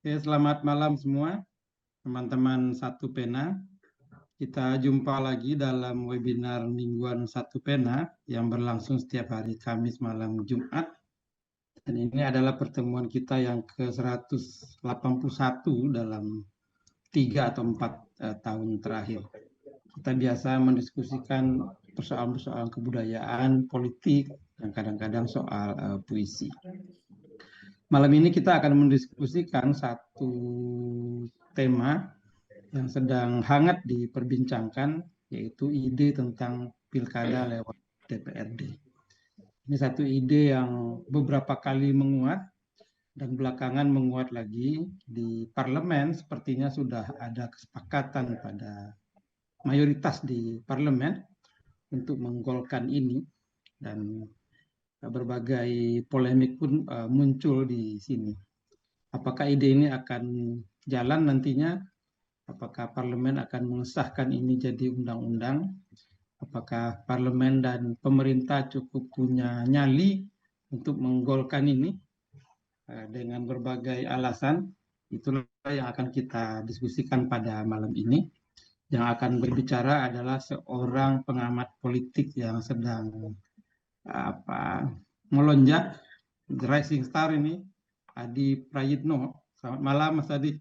Oke, selamat malam semua, teman-teman Satu Pena. Kita jumpa lagi dalam webinar mingguan Satu Pena yang berlangsung setiap hari Kamis malam Jumat. Dan ini adalah pertemuan kita yang ke-181 dalam 3 atau 4 tahun terakhir. Kita biasa mendiskusikan persoalan-persoalan kebudayaan, politik, dan kadang-kadang soal puisi. Malam ini kita akan mendiskusikan satu tema yang sedang hangat diperbincangkan, yaitu ide tentang pilkada lewat DPRD. Ini satu ide yang beberapa kali menguat dan belakangan menguat lagi di parlemen. Sepertinya sudah ada kesepakatan pada mayoritas di parlemen untuk menggolkan ini, dan berbagai polemik pun muncul di sini. Apakah ide ini akan jalan nantinya? Apakah parlemen akan mengesahkan ini jadi undang-undang? Apakah parlemen dan pemerintah cukup punya nyali untuk menggolkan ini? Dengan berbagai alasan, itulah yang akan kita diskusikan pada malam ini. Yang akan berbicara adalah seorang pengamat politik yang sedang melonjak, rising star ini, Adi Prayitno. Selamat malam, Mas Adi.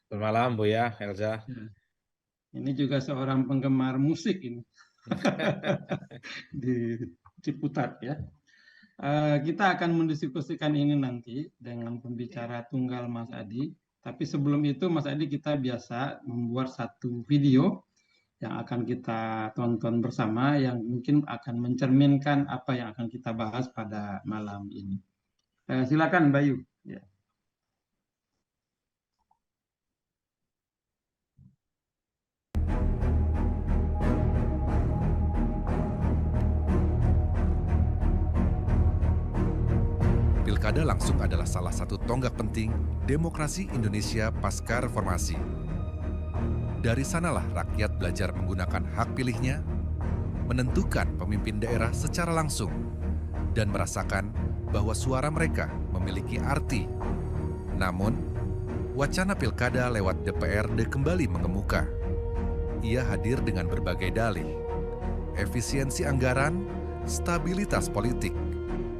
Selamat malam, Buya, Elza. Ini juga seorang penggemar musik ini di Ciputat ya. Kita akan mendiskusikan ini nanti dengan pembicara tunggal Mas Adi. Tapi sebelum itu Mas Adi, kita biasa membuat satu video yang akan kita tonton bersama yang mungkin akan mencerminkan apa yang akan kita bahas pada malam ini. Silakan Bayu. Ya. Pilkada langsung adalah salah satu tonggak penting demokrasi Indonesia pasca reformasi. Dari sanalah rakyat belajar menggunakan hak pilihnya, menentukan pemimpin daerah secara langsung, dan merasakan bahwa suara mereka memiliki arti. Namun, wacana pilkada lewat DPRD kembali mengemuka. Ia hadir dengan berbagai dalih, efisiensi anggaran, stabilitas politik,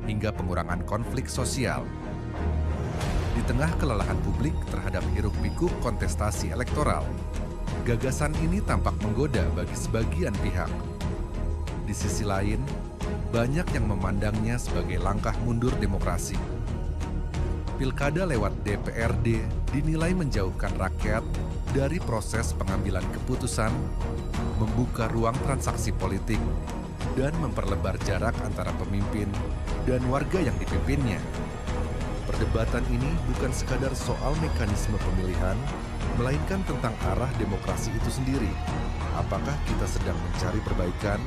hingga pengurangan konflik sosial. Di tengah kelelahan publik terhadap hiruk-pikuk kontestasi elektoral, gagasan ini tampak menggoda bagi sebagian pihak. Di sisi lain, banyak yang memandangnya sebagai langkah mundur demokrasi. Pilkada lewat DPRD dinilai menjauhkan rakyat dari proses pengambilan keputusan, membuka ruang transaksi politik, dan memperlebar jarak antara pemimpin dan warga yang dipimpinnya. Perdebatan ini bukan sekadar soal mekanisme pemilihan, melainkan tentang arah demokrasi itu sendiri. Apakah kita sedang mencari perbaikan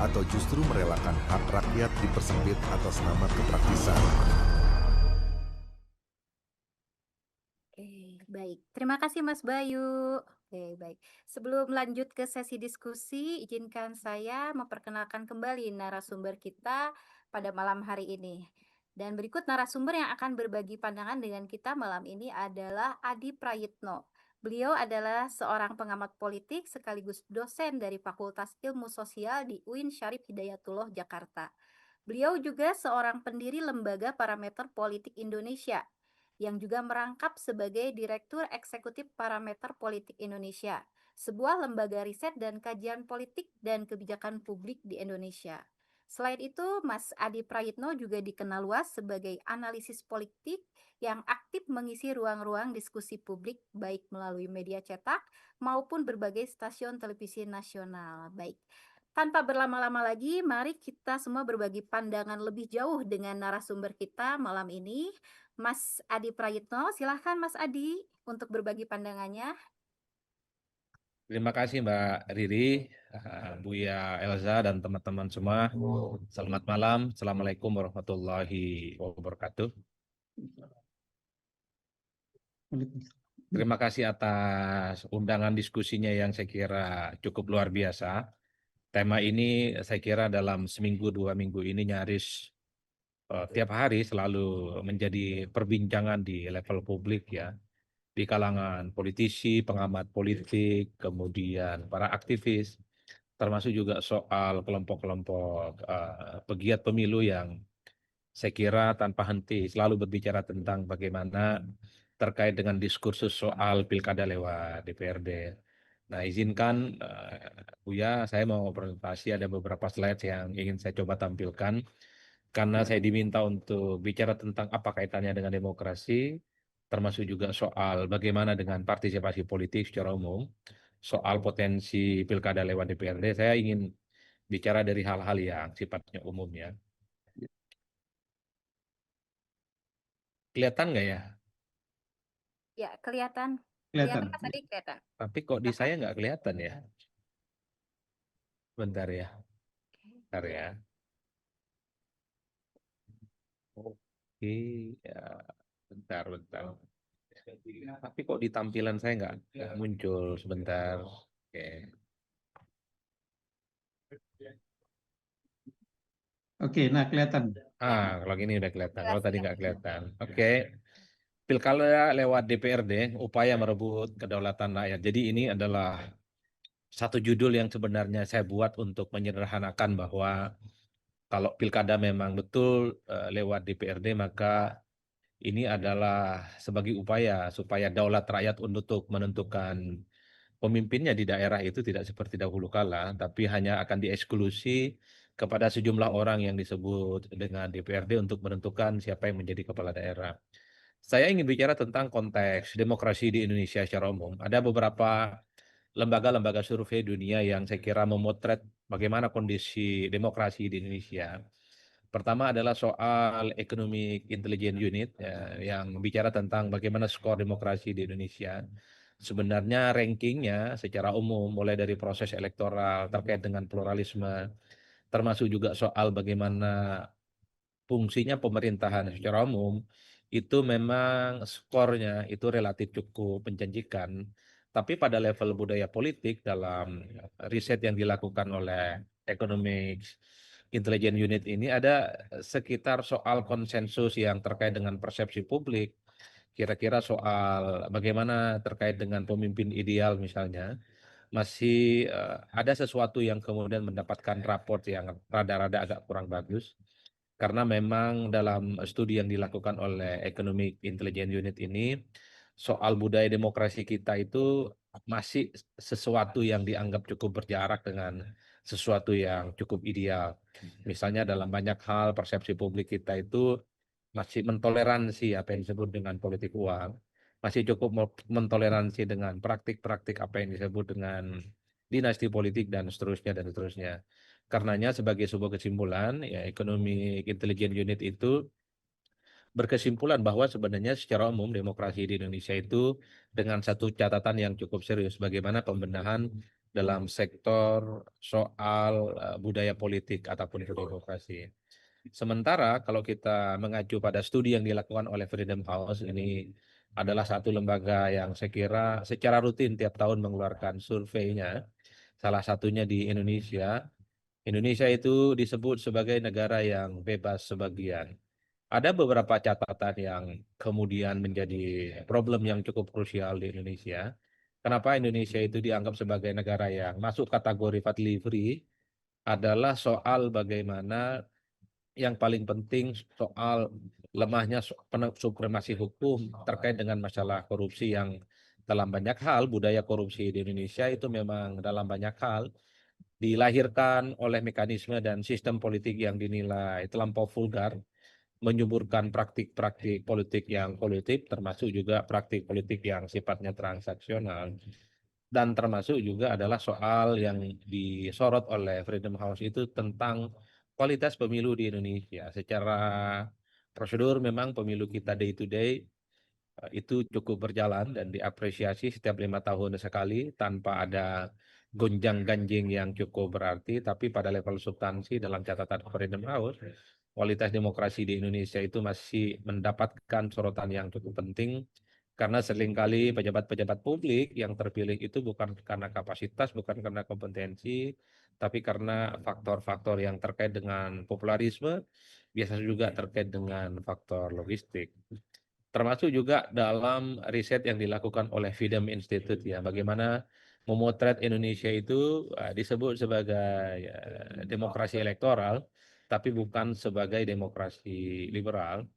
atau justru merelakan hak rakyat dipersempit atas nama kepraktisan? Baik, terima kasih Mas Bayu. Baik. Sebelum lanjut ke sesi diskusi, izinkan saya memperkenalkan kembali narasumber kita pada malam hari ini. Dan berikut narasumber yang akan berbagi pandangan dengan kita malam ini adalah Adi Prayitno. Beliau adalah seorang pengamat politik sekaligus dosen dari Fakultas Ilmu Sosial di UIN Syarif Hidayatullah, Jakarta. Beliau juga seorang pendiri Lembaga Parameter Politik Indonesia, yang juga merangkap sebagai Direktur Eksekutif Parameter Politik Indonesia, sebuah lembaga riset dan kajian politik dan kebijakan publik di Indonesia. Selain itu, Mas Adi Prayitno juga dikenal luas sebagai analisis politik yang aktif mengisi ruang-ruang diskusi publik baik melalui media cetak maupun berbagai stasiun televisi nasional. Baik, tanpa berlama-lama lagi, mari kita semua berbagi pandangan lebih jauh dengan narasumber kita malam ini, Mas Adi Prayitno. Silahkan Mas Adi untuk berbagi pandangannya. Terima kasih Mbak Riri, Buya Elza, dan teman-teman semua. Selamat malam. Assalamualaikum warahmatullahi wabarakatuh. Terima kasih atas undangan diskusinya yang saya kira cukup luar biasa. Tema ini saya kira dalam seminggu 2 minggu ini nyaris tiap hari selalu menjadi perbincangan di level publik ya, di kalangan politisi, pengamat politik, kemudian para aktivis, termasuk juga soal kelompok-kelompok pegiat pemilu yang saya kira tanpa henti selalu berbicara tentang bagaimana terkait dengan diskursus soal pilkada lewat DPRD. Nah, izinkan Buya, saya mau presentasi, ada beberapa slide yang ingin saya coba tampilkan karena saya diminta untuk bicara tentang apa kaitannya dengan demokrasi, termasuk juga soal bagaimana dengan partisipasi politik secara umum, soal potensi pilkada lewat DPRD. Saya ingin bicara dari hal-hal yang sifatnya umum ya. Kelihatan nggak ya? Ya, kelihatan. Kelihatan. Kelihatan Mas Adi, kelihatan. Tapi kok di saya nggak kelihatan ya? Bentar ya, bentar ya. Oke, ya, bentar. Tapi kok di tampilan saya nggak muncul sebentar. Oke. Oke, nah kelihatan. Kalau gini udah kelihatan. Kalau Jelas tadi ya. nggak kelihatan. Oke. Pilkada lewat DPRD, upaya merebut kedaulatan rakyat. Jadi ini adalah satu judul yang sebenarnya saya buat untuk menyederhanakan bahwa kalau pilkada memang betul lewat DPRD, maka ini adalah sebagai upaya supaya daulat rakyat untuk menentukan pemimpinnya di daerah itu tidak seperti dahulu kala, tapi hanya akan dieksklusi kepada sejumlah orang yang disebut dengan DPRD untuk menentukan siapa yang menjadi kepala daerah. Saya ingin bicara tentang konteks demokrasi di Indonesia secara umum. Ada beberapa lembaga-lembaga survei dunia yang saya kira memotret bagaimana kondisi demokrasi di Indonesia. Pertama adalah soal Economic Intelligence Unit yang bicara tentang bagaimana skor demokrasi di Indonesia. Sebenarnya rankingnya secara umum mulai dari proses elektoral terkait dengan pluralisme, termasuk juga soal bagaimana fungsinya pemerintahan secara umum, itu memang skornya itu relatif cukup menjanjikan. Tapi pada level budaya politik dalam riset yang dilakukan oleh Economics Intelligence Unit ini ada sekitar soal konsensus yang terkait dengan persepsi publik, kira-kira soal bagaimana terkait dengan pemimpin ideal misalnya, masih ada sesuatu yang kemudian mendapatkan raport yang rada-rada agak kurang bagus. Karena memang dalam studi yang dilakukan oleh Economic Intelligence Unit ini, soal budaya demokrasi kita itu masih sesuatu yang dianggap cukup berjarak dengan sesuatu yang cukup ideal. Misalnya dalam banyak hal persepsi publik kita itu masih mentoleransi apa yang disebut dengan politik uang, masih cukup mentoleransi dengan praktik-praktik apa yang disebut dengan dinasti politik dan seterusnya dan seterusnya. Karenanya sebagai sebuah kesimpulan, ya Economic Intelligence Unit itu berkesimpulan bahwa sebenarnya secara umum demokrasi di Indonesia itu dengan satu catatan yang cukup serius, bagaimana pembenahan dalam sektor soal budaya politik ataupun demokrasi. Sementara kalau kita mengacu pada studi yang dilakukan oleh Freedom House, ini adalah satu lembaga yang saya kira secara rutin tiap tahun mengeluarkan surveinya, salah satunya di Indonesia. Indonesia itu disebut sebagai negara yang bebas sebagian. Ada beberapa catatan yang kemudian menjadi problem yang cukup krusial di Indonesia. Kenapa Indonesia itu dianggap sebagai negara yang masuk kategori fatally free adalah soal bagaimana yang paling penting soal lemahnya supremasi hukum terkait dengan masalah korupsi yang dalam banyak hal budaya korupsi di Indonesia itu memang dalam banyak hal dilahirkan oleh mekanisme dan sistem politik yang dinilai terlampau vulgar, menyuburkan praktik-praktik politik yang kolutif, termasuk juga praktik politik yang sifatnya transaksional. Dan termasuk juga adalah soal yang disorot oleh Freedom House itu tentang kualitas pemilu di Indonesia. Secara prosedur memang pemilu kita day to day itu cukup berjalan dan diapresiasi setiap 5 tahun sekali tanpa ada gonjang-ganjing yang cukup berarti, tapi pada level substansi dalam catatan Freedom House, kualitas demokrasi di Indonesia itu masih mendapatkan sorotan yang cukup penting karena seringkali pejabat-pejabat publik yang terpilih itu bukan karena kapasitas, bukan karena kompetensi, tapi karena faktor-faktor yang terkait dengan popularisme biasa juga terkait dengan faktor logistik. Termasuk juga dalam riset yang dilakukan oleh Freedom Institute ya, bagaimana memotret Indonesia itu disebut sebagai demokrasi elektoral, tapi bukan sebagai demokrasi liberal.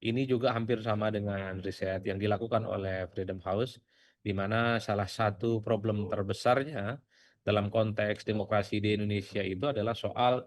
Ini juga hampir sama dengan riset yang dilakukan oleh Freedom House, di mana salah satu problem terbesarnya dalam konteks demokrasi di Indonesia itu adalah soal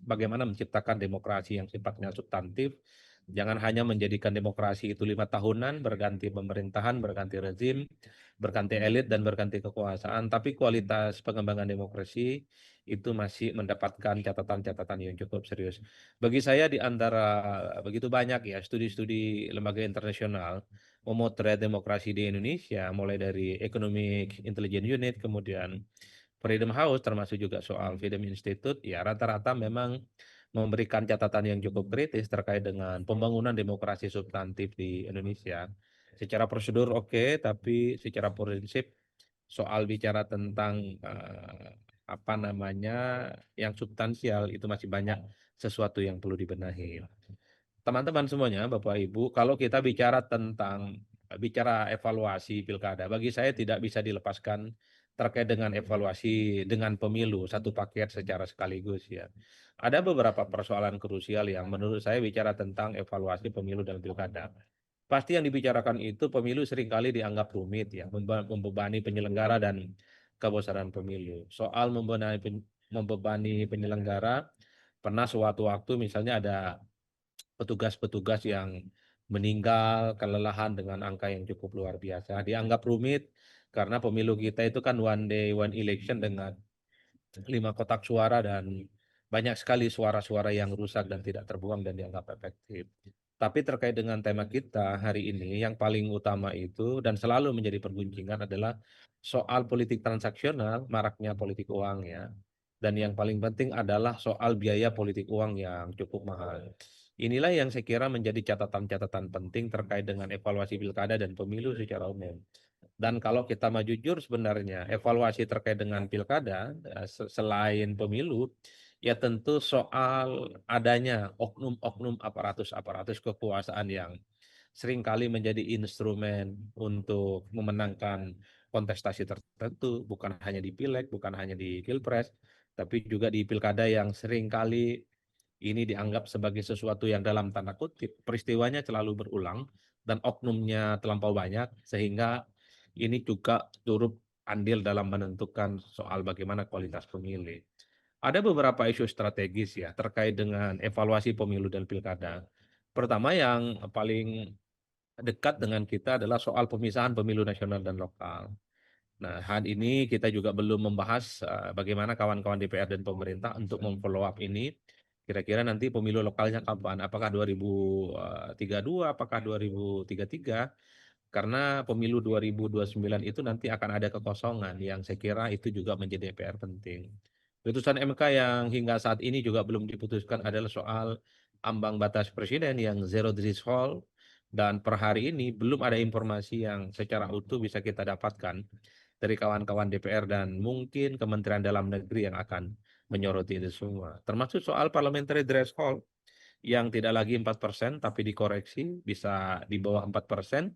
bagaimana menciptakan demokrasi yang sifatnya substantif. Jangan hanya menjadikan demokrasi itu 5 tahunan, berganti pemerintahan, berganti rezim, berganti elit, dan berganti kekuasaan. Tapi kualitas pengembangan demokrasi itu masih mendapatkan catatan-catatan yang cukup serius. Bagi saya di antara begitu banyak ya studi-studi lembaga internasional memotret demokrasi di Indonesia, mulai dari Economic Intelligence Unit, kemudian Freedom House, termasuk juga soal Freedom Institute, ya rata-rata memang memberikan catatan yang cukup kritis terkait dengan pembangunan demokrasi substantif di Indonesia. Secara prosedur oke, tapi secara prinsip soal bicara tentang apa namanya yang substansial itu masih banyak sesuatu yang perlu dibenahi. Teman-teman semuanya, Bapak Ibu, kalau kita bicara tentang bicara evaluasi pilkada, bagi saya tidak bisa dilepaskan terkait dengan evaluasi dengan pemilu satu paket secara sekaligus ya. Ada beberapa persoalan krusial yang menurut saya bicara tentang evaluasi pemilu dan pilkada. Pasti yang dibicarakan itu pemilu seringkali dianggap rumit ya, membebani penyelenggara dan kebosanan pemilu. Soal membebani penyelenggara, pernah suatu waktu misalnya ada petugas-petugas yang meninggal, kelelahan dengan angka yang cukup luar biasa. Dianggap rumit karena pemilu kita itu kan one day, one election dengan 5 kotak suara dan banyak sekali suara-suara yang rusak dan tidak terbuang dan dianggap efektif. Tapi terkait dengan tema kita hari ini, yang paling utama itu dan selalu menjadi pergunjingan adalah soal politik transaksional, maraknya politik uang ya. Dan yang paling penting adalah soal biaya politik uang yang cukup mahal. Inilah yang saya kira menjadi catatan-catatan penting terkait dengan evaluasi pilkada dan pemilu secara umum. Dan kalau kita mau jujur sebenarnya evaluasi terkait dengan pilkada selain pemilu ya tentu soal adanya oknum-oknum aparatus-aparatus kekuasaan yang seringkali menjadi instrumen untuk memenangkan kontestasi tertentu, bukan hanya di pileg, bukan hanya di pilpres, tapi juga di pilkada yang seringkali ini dianggap sebagai sesuatu yang dalam tanda kutip peristiwanya selalu berulang dan oknumnya terlampau banyak sehingga ini juga turut andil dalam menentukan soal bagaimana kualitas pemilih. Ada beberapa isu strategis ya terkait dengan evaluasi pemilu dan pilkada. Pertama yang paling dekat dengan kita adalah soal pemisahan pemilu nasional dan lokal. Nah, hari ini kita juga belum membahas bagaimana kawan-kawan DPR dan pemerintah untuk memfollow up ini. Kira-kira nanti pemilu lokalnya kapan? Apakah 2032, apakah 2033? Karena pemilu 2029 itu nanti akan ada kekosongan yang saya kira itu juga menjadi PR penting. Putusan MK yang hingga saat ini juga belum diputuskan adalah soal ambang batas presiden yang zero threshold dan per hari ini belum ada informasi yang secara utuh bisa kita dapatkan dari kawan-kawan DPR dan mungkin Kementerian Dalam Negeri yang akan menyoroti itu semua. Termasuk soal parliamentary threshold yang tidak lagi 4% tapi dikoreksi bisa di bawah 4%.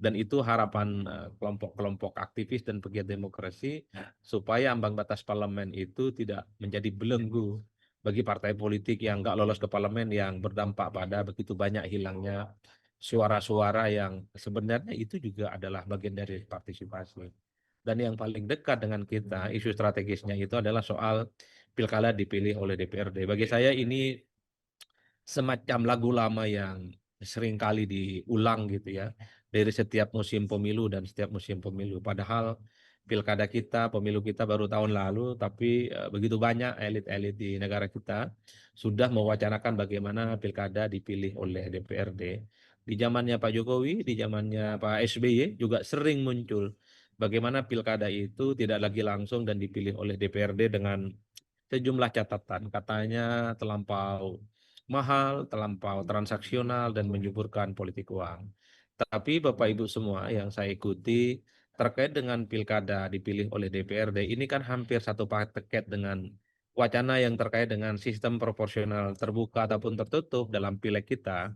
Dan itu harapan kelompok-kelompok aktivis dan pegiat demokrasi supaya ambang batas parlemen itu tidak menjadi belenggu bagi partai politik yang nggak lolos ke parlemen yang berdampak pada begitu banyak hilangnya suara-suara yang sebenarnya itu juga adalah bagian dari partisipasi. Dan yang paling dekat dengan kita, isu strategisnya itu adalah soal pilkada dipilih oleh DPRD. Bagi saya ini semacam lagu lama yang seringkali diulang gitu ya dari setiap musim pemilu dan setiap musim pemilu. Padahal pilkada kita, pemilu kita baru tahun lalu, tapi begitu banyak elit-elit di negara kita sudah mewacanakan bagaimana pilkada dipilih oleh DPRD. Di zamannya Pak Jokowi, di zamannya Pak SBY juga sering muncul bagaimana pilkada itu tidak lagi langsung dan dipilih oleh DPRD dengan sejumlah catatan. Katanya terlampau mahal, terlampau transaksional, dan menyuburkan politik uang. Tapi Bapak Ibu semua yang saya ikuti terkait dengan pilkada dipilih oleh DPRD, ini kan hampir satu paket dengan wacana yang terkait dengan sistem proporsional terbuka ataupun tertutup dalam pileg kita.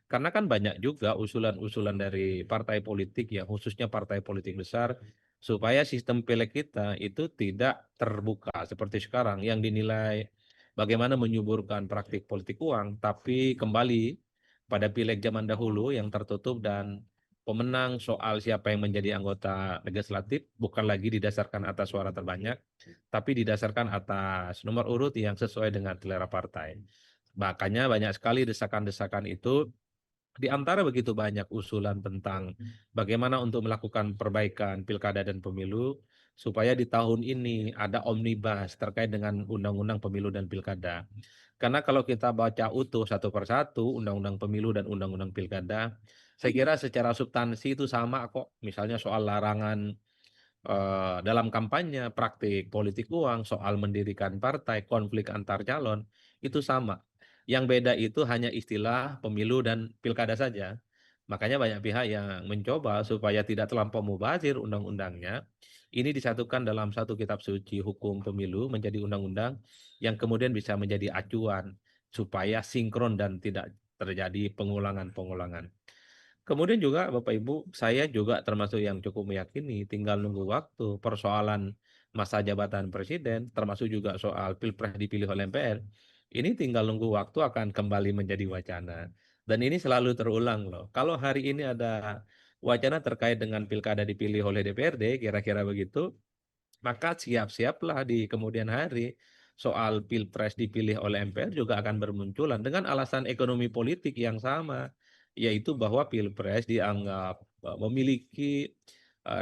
Karena kan banyak juga usulan-usulan dari partai politik ya, khususnya partai politik besar, supaya sistem pileg kita itu tidak terbuka seperti sekarang yang dinilai bagaimana menyuburkan praktik politik uang, tapi kembali pada pileg zaman dahulu yang tertutup dan pemenang soal siapa yang menjadi anggota legislatif bukan lagi didasarkan atas suara terbanyak, tapi didasarkan atas nomor urut yang sesuai dengan selera partai. Makanya banyak sekali desakan-desakan itu, di antara begitu banyak usulan tentang bagaimana untuk melakukan perbaikan pilkada dan pemilu, supaya di tahun ini ada omnibus terkait dengan undang-undang pemilu dan pilkada. Karena kalau kita baca utuh satu persatu undang-undang pemilu dan undang-undang pilkada, saya kira secara substansi itu sama kok. Misalnya soal larangan dalam kampanye, praktik politik uang, soal mendirikan partai, konflik antar calon, itu sama. Yang beda itu hanya istilah pemilu dan pilkada saja. Makanya banyak pihak yang mencoba supaya tidak terlampau mubazir undang-undangnya. Ini disatukan dalam satu kitab suci hukum pemilu menjadi undang-undang yang kemudian bisa menjadi acuan supaya sinkron dan tidak terjadi pengulangan-pengulangan. Kemudian juga Bapak Ibu, saya juga termasuk yang cukup meyakini tinggal nunggu waktu persoalan masa jabatan presiden, termasuk juga soal pilpres dipilih oleh MPR. Ini tinggal nunggu waktu akan kembali menjadi wacana. Dan ini selalu terulang loh. Kalau hari ini ada wacana terkait dengan pilkada dipilih oleh DPRD, kira-kira begitu, maka siap-siaplah di kemudian hari soal pilpres dipilih oleh MPR juga akan bermunculan dengan alasan ekonomi politik yang sama, yaitu bahwa pilpres dianggap memiliki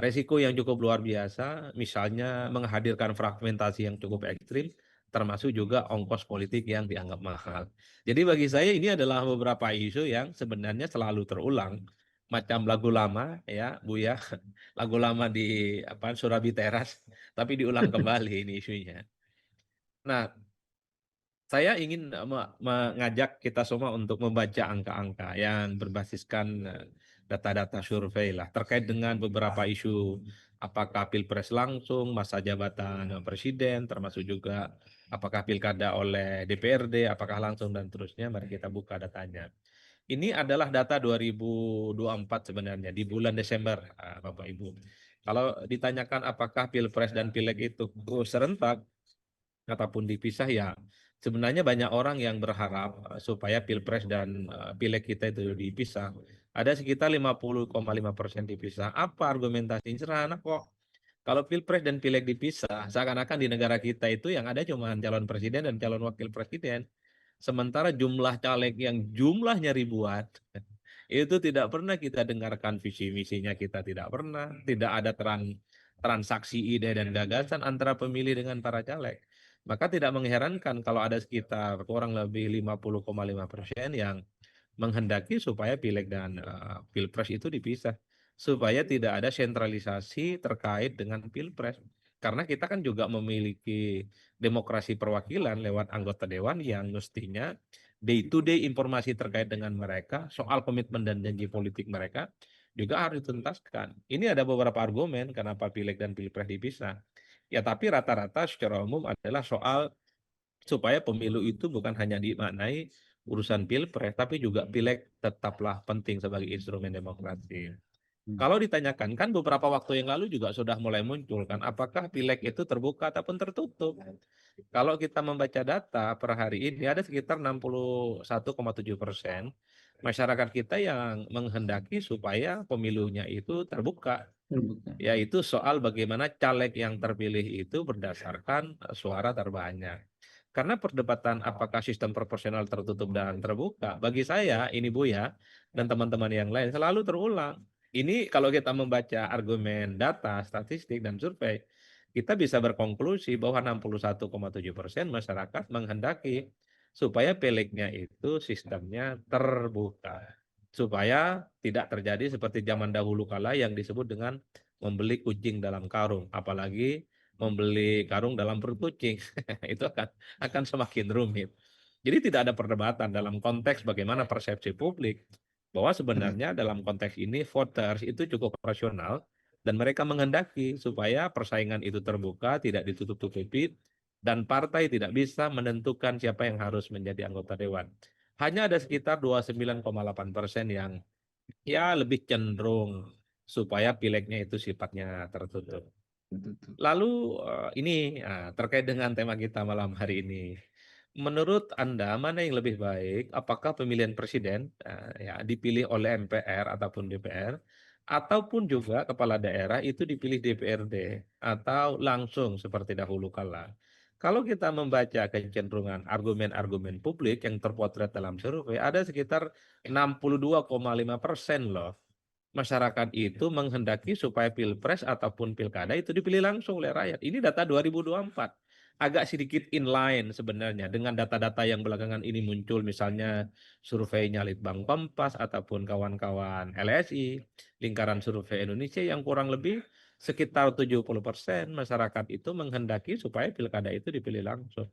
resiko yang cukup luar biasa, misalnya menghadirkan fragmentasi yang cukup ekstrim, termasuk juga ongkos politik yang dianggap mahal. Jadi bagi saya ini adalah beberapa isu yang sebenarnya selalu terulang, macam lagu lama ya Bu ya, lagu lama di apa Surabi Teras, tapi diulang kembali ini isunya. Nah, saya ingin mengajak kita semua untuk membaca angka-angka yang berbasiskan data-data survei lah terkait dengan beberapa isu, apakah pilpres langsung, masa jabatan presiden, termasuk juga apakah pilkada oleh DPRD, apakah langsung dan terusnya. Mari kita buka datanya. Ini adalah data 2024 sebenarnya di bulan Desember, Bapak Ibu. Kalau ditanyakan apakah pilpres dan pileg itu serentak ataupun dipisah, ya sebenarnya banyak orang yang berharap supaya pilpres dan pileg kita itu dipisah. Ada sekitar 50,5% dipisah. Apa argumentasinya? Sederhana kok. Kalau pilpres dan pileg dipisah, seakan-akan di negara kita itu yang ada cuma calon presiden dan calon wakil presiden. Sementara jumlah caleg yang jumlahnya ribuan, itu tidak pernah kita dengarkan visi misinya, kita tidak pernah, tidak ada transaksi ide dan gagasan antara pemilih dengan para caleg. Maka tidak mengherankan kalau ada sekitar kurang lebih 50,5% yang menghendaki supaya pileg dan pilpres itu dipisah, supaya tidak ada sentralisasi terkait dengan pilpres. Karena kita kan juga memiliki demokrasi perwakilan lewat anggota dewan yang mestinya day to day informasi terkait dengan mereka, soal komitmen dan janji politik mereka juga harus dituntaskan. Ini ada beberapa argumen kenapa pileg dan pilpres dipisah. Ya, tapi rata-rata secara umum adalah soal supaya pemilu itu bukan hanya dimaknai urusan pilpres, tapi juga pileg tetaplah penting sebagai instrumen demokrasi. Kalau ditanyakan, kan beberapa waktu yang lalu juga sudah mulai muncul kan, apakah pileg itu terbuka ataupun tertutup? Kalau kita membaca data per hari ini ada sekitar 61,7% masyarakat kita yang menghendaki supaya pemilunya itu terbuka, yaitu soal bagaimana caleg yang terpilih itu berdasarkan suara terbanyak. Karena perdebatan apakah sistem proporsional tertutup dan terbuka, bagi saya ini Buya dan teman-teman yang lain selalu terulang. Ini kalau kita membaca argumen data, statistik, dan survei, kita bisa berkonklusi bahwa 61,7% masyarakat menghendaki supaya pilegnya itu sistemnya terbuka. Supaya tidak terjadi seperti zaman dahulu kala yang disebut dengan membeli kucing dalam karung. Apalagi membeli karung dalam perut kucing. Itu akan semakin rumit. Jadi tidak ada perdebatan dalam konteks bagaimana persepsi publik bahwa sebenarnya dalam konteks ini voters itu cukup rasional dan mereka menghendaki supaya persaingan itu terbuka, tidak ditutup-tutupi, dan partai tidak bisa menentukan siapa yang harus menjadi anggota dewan. Hanya ada sekitar 29,8% yang ya lebih cenderung supaya pilegnya itu sifatnya tertutup. Betul. Lalu ini terkait dengan tema kita malam hari ini. Menurut Anda mana yang lebih baik? Apakah pemilihan presiden ya dipilih oleh MPR ataupun DPR, ataupun juga kepala daerah itu dipilih DPRD atau langsung seperti dahulu kala? Kalau kita membaca kecenderungan argumen-argumen publik yang terpotret dalam survei, ada sekitar 62,5% loh masyarakat itu menghendaki supaya pilpres ataupun pilkada itu dipilih langsung oleh rakyat. Ini data 2024. Agak sedikit inline sebenarnya dengan data-data yang belakangan ini muncul, misalnya surveinya Litbang Kompas ataupun kawan-kawan LSI, Lingkaran Survei Indonesia, yang kurang lebih sekitar 70% masyarakat itu menghendaki supaya pilkada itu dipilih langsung.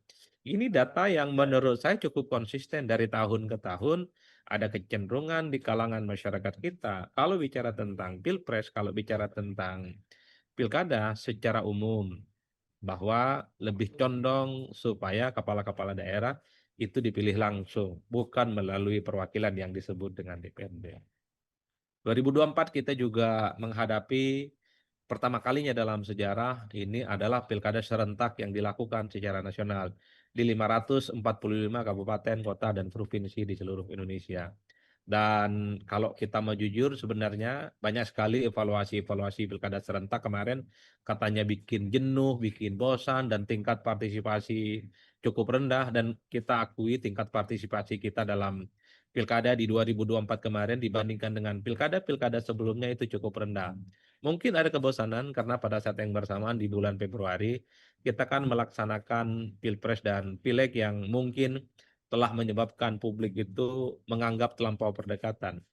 Ini data yang menurut saya cukup konsisten dari tahun ke tahun. Ada kecenderungan di kalangan masyarakat kita, kalau bicara tentang pilpres, kalau bicara tentang pilkada secara umum, bahwa lebih condong supaya kepala-kepala daerah itu dipilih langsung, bukan melalui perwakilan yang disebut dengan DPRD. 2024 kita juga menghadapi pertama kalinya dalam sejarah ini adalah pilkada serentak yang dilakukan secara nasional di 545 kabupaten, kota, dan provinsi di seluruh Indonesia. Dan kalau kita mau jujur, sebenarnya banyak sekali evaluasi-evaluasi pilkada serentak kemarin katanya bikin jenuh, bikin bosan, dan tingkat partisipasi cukup rendah. Dan kita akui tingkat partisipasi kita dalam pilkada di 2024 kemarin dibandingkan dengan pilkada-pilkada sebelumnya itu cukup rendah. Mungkin ada kebosanan karena pada saat yang bersamaan di bulan Februari kita kan melaksanakan pilpres dan pileg yang mungkin telah menyebabkan publik itu menganggap terlampau berdekatan.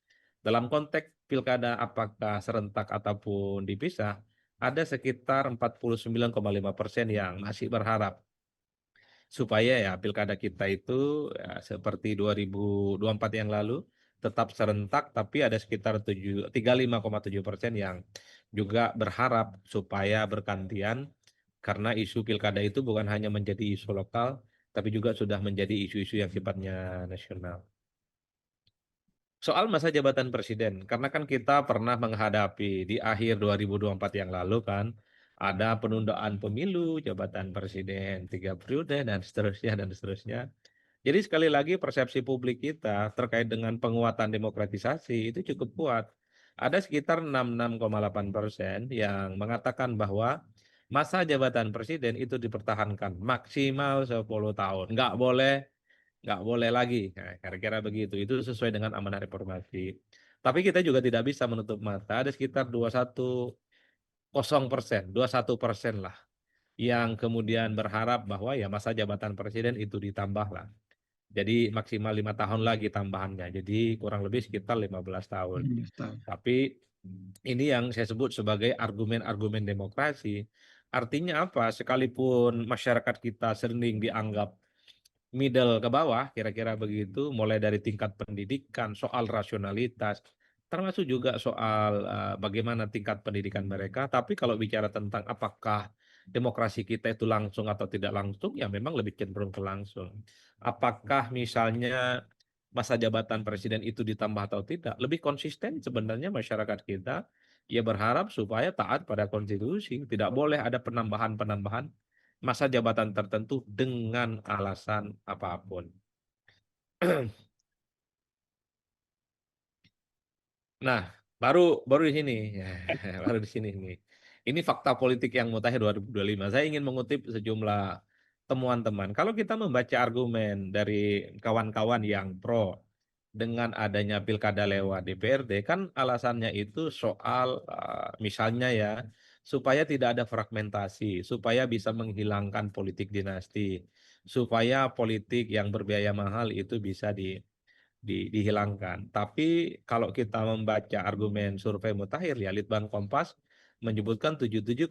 Dalam konteks pilkada apakah serentak ataupun dipisah, ada sekitar 49,5% yang masih berharap supaya ya pilkada kita itu ya, seperti 2024 yang lalu tetap serentak, tapi ada sekitar 35,7% yang juga berharap supaya bergantian karena isu pilkada itu bukan hanya menjadi isu lokal, tapi juga sudah menjadi isu-isu yang sifatnya nasional. Soal masa jabatan presiden, karena kan kita pernah menghadapi di akhir 2024 yang lalu kan, ada penundaan pemilu, jabatan presiden 3 periode, dan seterusnya, dan seterusnya. Jadi sekali lagi persepsi publik kita terkait dengan penguatan demokratisasi itu cukup kuat. Ada sekitar 66,8% yang mengatakan bahwa masa jabatan presiden itu dipertahankan maksimal 10 tahun. Nggak boleh lagi. Nah, kira-kira begitu. Itu sesuai dengan amanah reformasi. Tapi kita juga tidak bisa menutup mata. Ada sekitar 21% lah yang kemudian berharap bahwa ya masa jabatan presiden itu ditambah lah. Jadi maksimal 5 tahun lagi tambahannya. Jadi kurang lebih sekitar 15 tahun. 15 tahun. Tapi ini yang saya sebut sebagai argumen-argumen demokrasi. Artinya apa? Sekalipun masyarakat kita sering dianggap middle ke bawah, kira-kira begitu, mulai dari tingkat pendidikan, soal rasionalitas, termasuk juga soal bagaimana tingkat pendidikan mereka. Tapi kalau bicara tentang apakah demokrasi kita itu langsung atau tidak langsung, ya memang lebih cenderung ke langsung. Apakah misalnya masa jabatan presiden itu ditambah atau tidak? Lebih konsisten sebenarnya masyarakat kita, ya berharap supaya taat pada konstitusi, tidak boleh ada penambahan-penambahan masa jabatan tertentu dengan alasan apapun. Nah, baru di sini, baru di sini nih. Ini fakta politik yang mutakhir 2025. Saya ingin mengutip sejumlah temuan teman. Kalau kita membaca argumen dari kawan-kawan yang pro dengan adanya pilkada lewat DPRD, kan alasannya itu soal misalnya ya, supaya tidak ada fragmentasi, supaya bisa menghilangkan politik dinasti, supaya politik yang berbiaya mahal itu bisa dihilangkan. Tapi kalau kita membaca argumen survei mutakhir ya Litbang Kompas menyebutkan 77,3%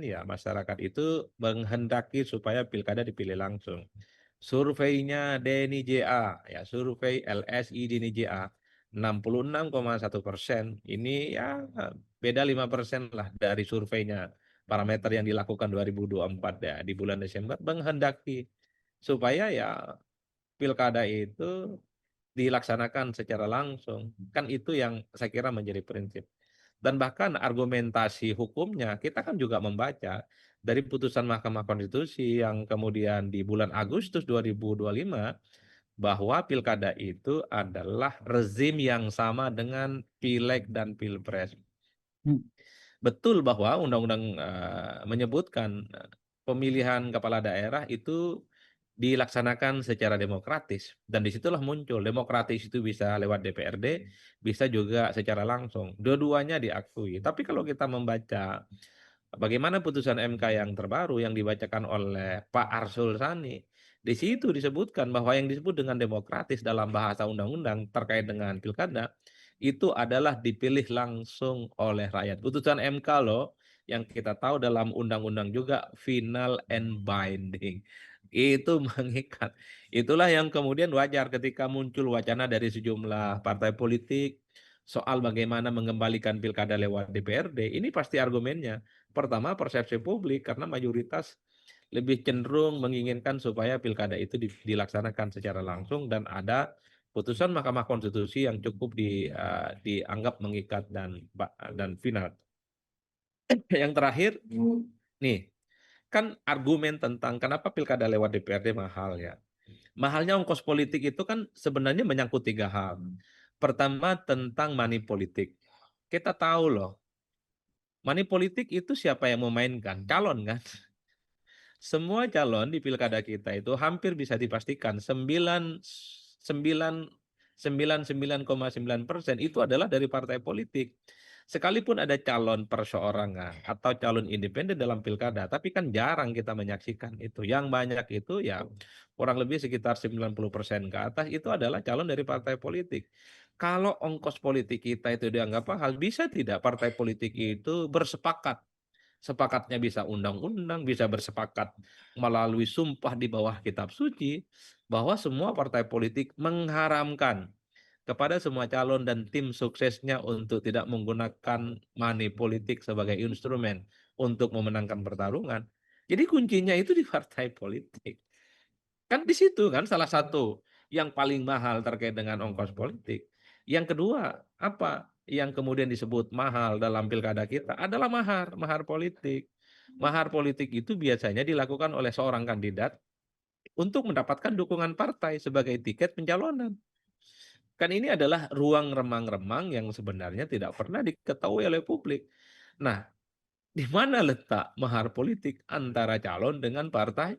ya masyarakat itu menghendaki supaya pilkada dipilih langsung. Surveinya Denny JA, ya survei LSI Denny JA 66,1%. Ini ya beda 5% lah dari surveinya parameter yang dilakukan 2024 ya di bulan Desember menghendaki supaya ya pilkada itu dilaksanakan secara langsung. Kan itu yang saya kira menjadi prinsip. Dan bahkan argumentasi hukumnya kita kan juga membaca dari putusan Mahkamah Konstitusi yang kemudian di bulan Agustus 2025 bahwa pilkada itu adalah rezim yang sama dengan pileg dan pilpres. Hmm. Betul bahwa undang-undang menyebutkan pemilihan kepala daerah itu dilaksanakan secara demokratis dan disitulah muncul demokratis itu bisa lewat DPRD, bisa juga secara langsung. Dua-duanya diakui. Tapi kalau kita membaca bagaimana putusan MK yang terbaru yang dibacakan oleh Pak Arsul Sani, di situ disebutkan bahwa yang disebut dengan demokratis dalam bahasa undang-undang terkait dengan pilkada itu adalah dipilih langsung oleh rakyat. Putusan MK loh yang kita tahu dalam undang-undang juga final and binding. Itu mengikat. Itulah yang kemudian wajar ketika muncul wacana dari sejumlah partai politik soal bagaimana mengembalikan pilkada lewat DPRD. Ini pasti argumennya. Pertama, persepsi publik karena mayoritas lebih cenderung menginginkan supaya pilkada itu dilaksanakan secara langsung dan ada putusan Mahkamah Konstitusi yang cukup dianggap mengikat dan final. Yang terakhir, nih, kan argumen tentang kenapa pilkada lewat DPRD mahal ya. Mahalnya ongkos politik itu kan sebenarnya menyangkut 3 hal. Pertama tentang money politik. Kita tahu loh, money politik itu siapa yang memainkan? Calon kan? Semua calon di pilkada kita itu hampir bisa dipastikan 99,9% itu adalah dari partai politik. Sekalipun ada calon perseorangan atau calon independen dalam pilkada, tapi kan jarang kita menyaksikan itu. Yang banyak itu ya kurang lebih sekitar 90% ke atas itu adalah calon dari partai politik. Kalau ongkos politik kita itu dianggap mahal, bisa tidak partai politik itu bersepakat? Sepakatnya bisa undang-undang, bisa bersepakat melalui sumpah di bawah kitab suci, bahwa semua partai politik mengharamkan kepada semua calon dan tim suksesnya untuk tidak menggunakan money politik sebagai instrumen untuk memenangkan pertarungan. Jadi kuncinya itu di partai politik. Kan di situ kan salah satu yang paling mahal terkait dengan ongkos politik. Yang kedua, apa yang kemudian disebut mahal dalam pilkada kita adalah mahar politik. Mahar politik itu biasanya dilakukan oleh seorang kandidat untuk mendapatkan dukungan partai sebagai tiket pencalonan. Kan ini adalah ruang remang-remang yang sebenarnya tidak pernah diketahui oleh publik. Nah, di mana letak mahar politik antara calon dengan partai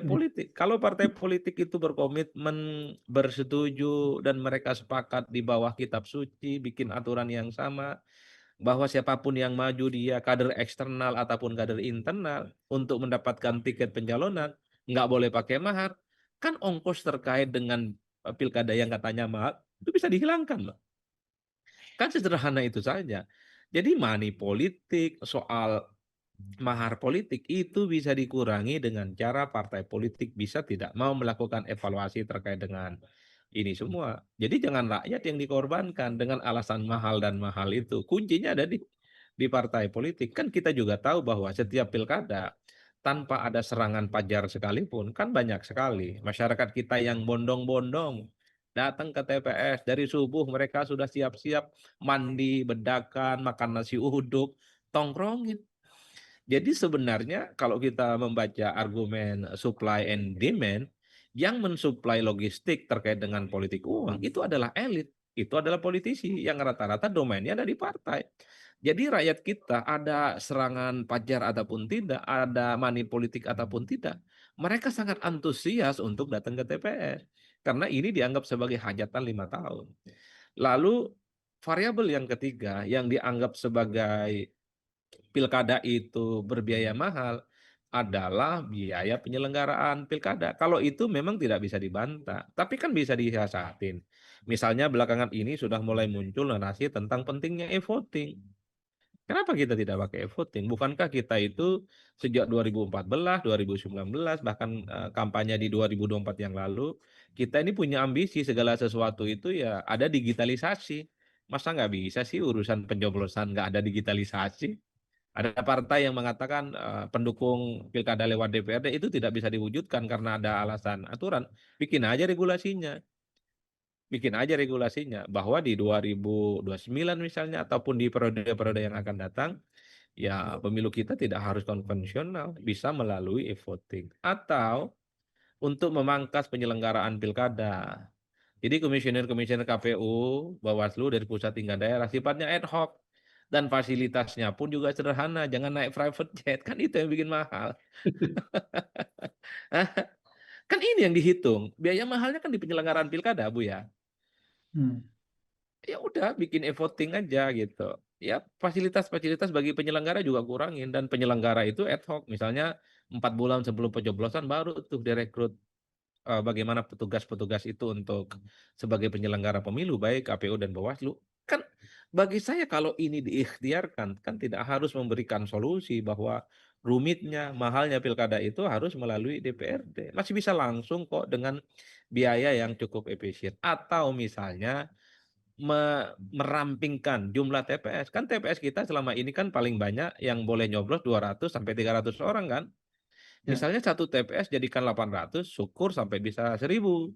politik? Kalau partai politik itu berkomitmen, bersetuju, dan mereka sepakat di bawah kitab suci, bikin aturan yang sama, bahwa siapapun yang maju dia kader eksternal ataupun kader internal untuk mendapatkan tiket pencalonan, nggak boleh pakai mahar, kan ongkos terkait dengan pilkada yang katanya mahal, itu bisa dihilangkan loh. Kan sederhana itu saja. Jadi money politik, soal mahar politik itu bisa dikurangi dengan cara partai politik bisa tidak mau melakukan evaluasi terkait dengan ini semua. Jadi jangan rakyat yang dikorbankan dengan alasan mahal dan mahal itu. Kuncinya ada di partai politik. Kan kita juga tahu bahwa setiap pilkada tanpa ada serangan pajar sekalipun kan banyak sekali masyarakat kita yang bondong-bondong datang ke TPS dari subuh mereka sudah siap-siap mandi, bedakan, makan nasi uduk, tongkrongin. Jadi sebenarnya kalau kita membaca argumen supply and demand, yang mensuplai logistik terkait dengan politik uang itu adalah elit, itu adalah politisi yang rata-rata domainnya ada di partai. Jadi rakyat kita ada serangan pajar ataupun tidak, ada money politik ataupun tidak, mereka sangat antusias untuk datang ke TPS karena ini dianggap sebagai hajatan 5 tahun. Lalu variabel yang ketiga yang dianggap sebagai pilkada itu berbiaya mahal adalah biaya penyelenggaraan pilkada. Kalau itu memang tidak bisa dibantah, tapi kan bisa disiasatin. Misalnya belakangan ini sudah mulai muncul narasi tentang pentingnya e-voting. Kenapa kita tidak pakai e-voting? Bukankah kita itu sejak 2014, 2019, bahkan kampanye di 2024 yang lalu, kita ini punya ambisi segala sesuatu itu ya ada digitalisasi. Masa nggak bisa sih urusan pencoblosan nggak ada digitalisasi? Ada partai yang mengatakan pendukung pilkada lewat DPRD itu tidak bisa diwujudkan karena ada alasan aturan. Bikin aja regulasinya. Bikin aja regulasinya bahwa di 2029 misalnya ataupun di periode-periode yang akan datang, ya pemilu kita tidak harus konvensional, bisa melalui e-voting. Atau untuk memangkas penyelenggaraan pilkada. Jadi komisioner-komisioner KPU, Bawaslu dari pusat hingga daerah sifatnya ad hoc. Dan fasilitasnya pun juga sederhana, jangan naik private jet, kan itu yang bikin mahal. Kan ini yang dihitung, biaya mahalnya kan di penyelenggaraan pilkada, Bu ya. Ya udah bikin e-voting aja gitu. Ya fasilitas-fasilitas bagi penyelenggara juga kurangin, dan penyelenggara itu ad hoc. Misalnya 4 bulan sebelum pencoblosan baru tuh direkrut bagaimana petugas-petugas itu untuk sebagai penyelenggara pemilu baik KPU dan Bawaslu. Kan bagi saya kalau ini diikhtiarkan kan tidak harus memberikan solusi bahwa rumitnya, mahalnya pilkada itu harus melalui DPRD. Masih bisa langsung kok dengan biaya yang cukup efisien. Atau misalnya merampingkan jumlah TPS. Kan TPS kita selama ini kan paling banyak yang boleh nyoblos 200 sampai 300 orang kan. Misalnya satu TPS jadikan 800, syukur sampai bisa 1000.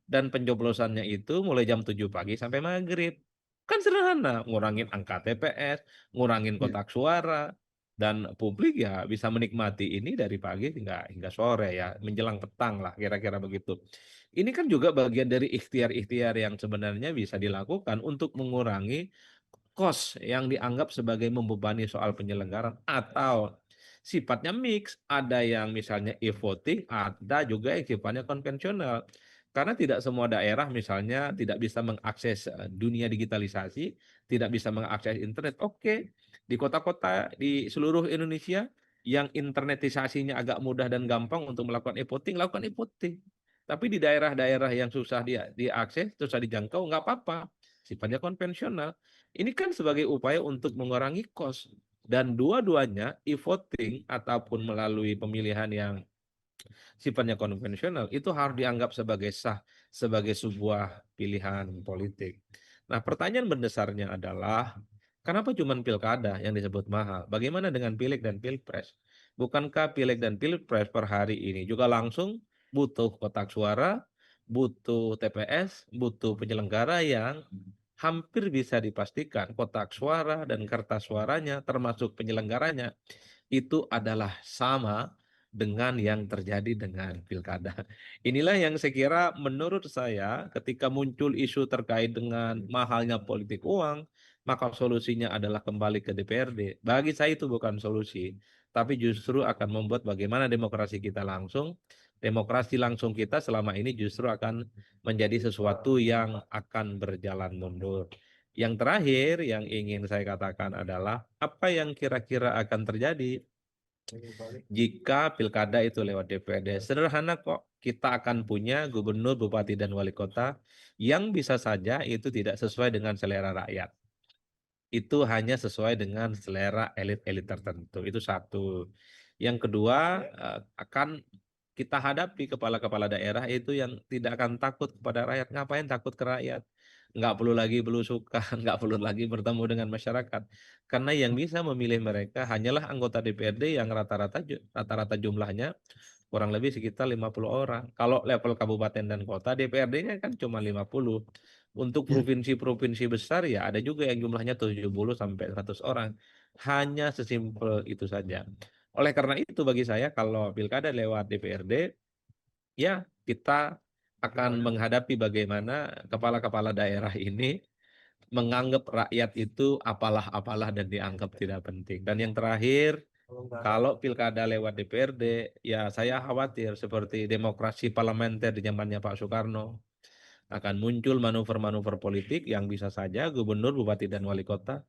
Dan pencoblosannya itu mulai jam 7 pagi sampai maghrib. Kan sederhana, ngurangin angka TPS, ngurangin kotak suara, dan publik ya bisa menikmati ini dari pagi hingga sore ya, menjelang petang lah kira-kira begitu. Ini kan juga bagian dari ikhtiar-ikhtiar yang sebenarnya bisa dilakukan untuk mengurangi kos yang dianggap sebagai membebani soal penyelenggaraan, atau sifatnya mix, ada yang misalnya e-voting, ada juga yang sifatnya konvensional. Karena tidak semua daerah misalnya tidak bisa mengakses dunia digitalisasi, tidak bisa mengakses internet. Oke, di kota-kota di seluruh Indonesia yang internetisasinya agak mudah dan gampang untuk melakukan e-voting, lakukan e-voting. Tapi di daerah-daerah yang susah diakses, susah dijangkau, nggak apa-apa. Sifatnya konvensional. Ini kan sebagai upaya untuk mengurangi kos. Dan dua-duanya, e-voting ataupun melalui pemilihan yang sifatnya konvensional, itu harus dianggap sebagai sah, sebagai sebuah pilihan politik. Nah, pertanyaan mendasarnya adalah, kenapa cuma pilkada yang disebut mahal? Bagaimana dengan pileg dan pilpres? Bukankah pileg dan pilpres per hari ini juga langsung butuh kotak suara, butuh TPS, butuh penyelenggara yang hampir bisa dipastikan kotak suara dan kertas suaranya termasuk penyelenggaranya itu adalah sama dengan yang terjadi dengan pilkada. Inilah yang saya kira menurut saya ketika muncul isu terkait dengan mahalnya politik uang, maka solusinya adalah kembali ke DPRD. Bagi saya itu bukan solusi, tapi justru akan membuat bagaimana demokrasi kita langsung, demokrasi langsung kita selama ini justru akan menjadi sesuatu yang akan berjalan mundur. Yang terakhir yang ingin saya katakan adalah apa yang kira-kira akan terjadi jika pilkada itu lewat DPRD. Sederhana kok, kita akan punya gubernur, bupati, dan wali kota yang bisa saja itu tidak sesuai dengan selera rakyat. Itu hanya sesuai dengan selera elit-elit tertentu. Itu satu. Yang kedua, akan kita hadapi kepala-kepala daerah itu yang tidak akan takut kepada rakyat. Ngapain takut ke rakyat? Nggak perlu lagi belusukan, nggak perlu lagi bertemu dengan masyarakat. Karena yang bisa memilih mereka hanyalah anggota DPRD yang rata-rata jumlahnya kurang lebih sekitar 50 orang. Kalau level kabupaten dan kota, DPRD-nya kan cuma 50. Untuk provinsi-provinsi besar ya ada juga yang jumlahnya 70 sampai 100 orang. Hanya sesimpel itu saja. Oleh karena itu bagi saya kalau pilkada lewat DPRD, ya kita akan menghadapi bagaimana kepala-kepala daerah ini menganggap rakyat itu apalah-apalah dan dianggap tidak penting. Dan yang terakhir, kalau pilkada lewat DPRD, ya saya khawatir seperti demokrasi parlementer di zamannya Pak Soekarno, akan muncul manuver-manuver politik yang bisa saja gubernur, bupati, dan wali kota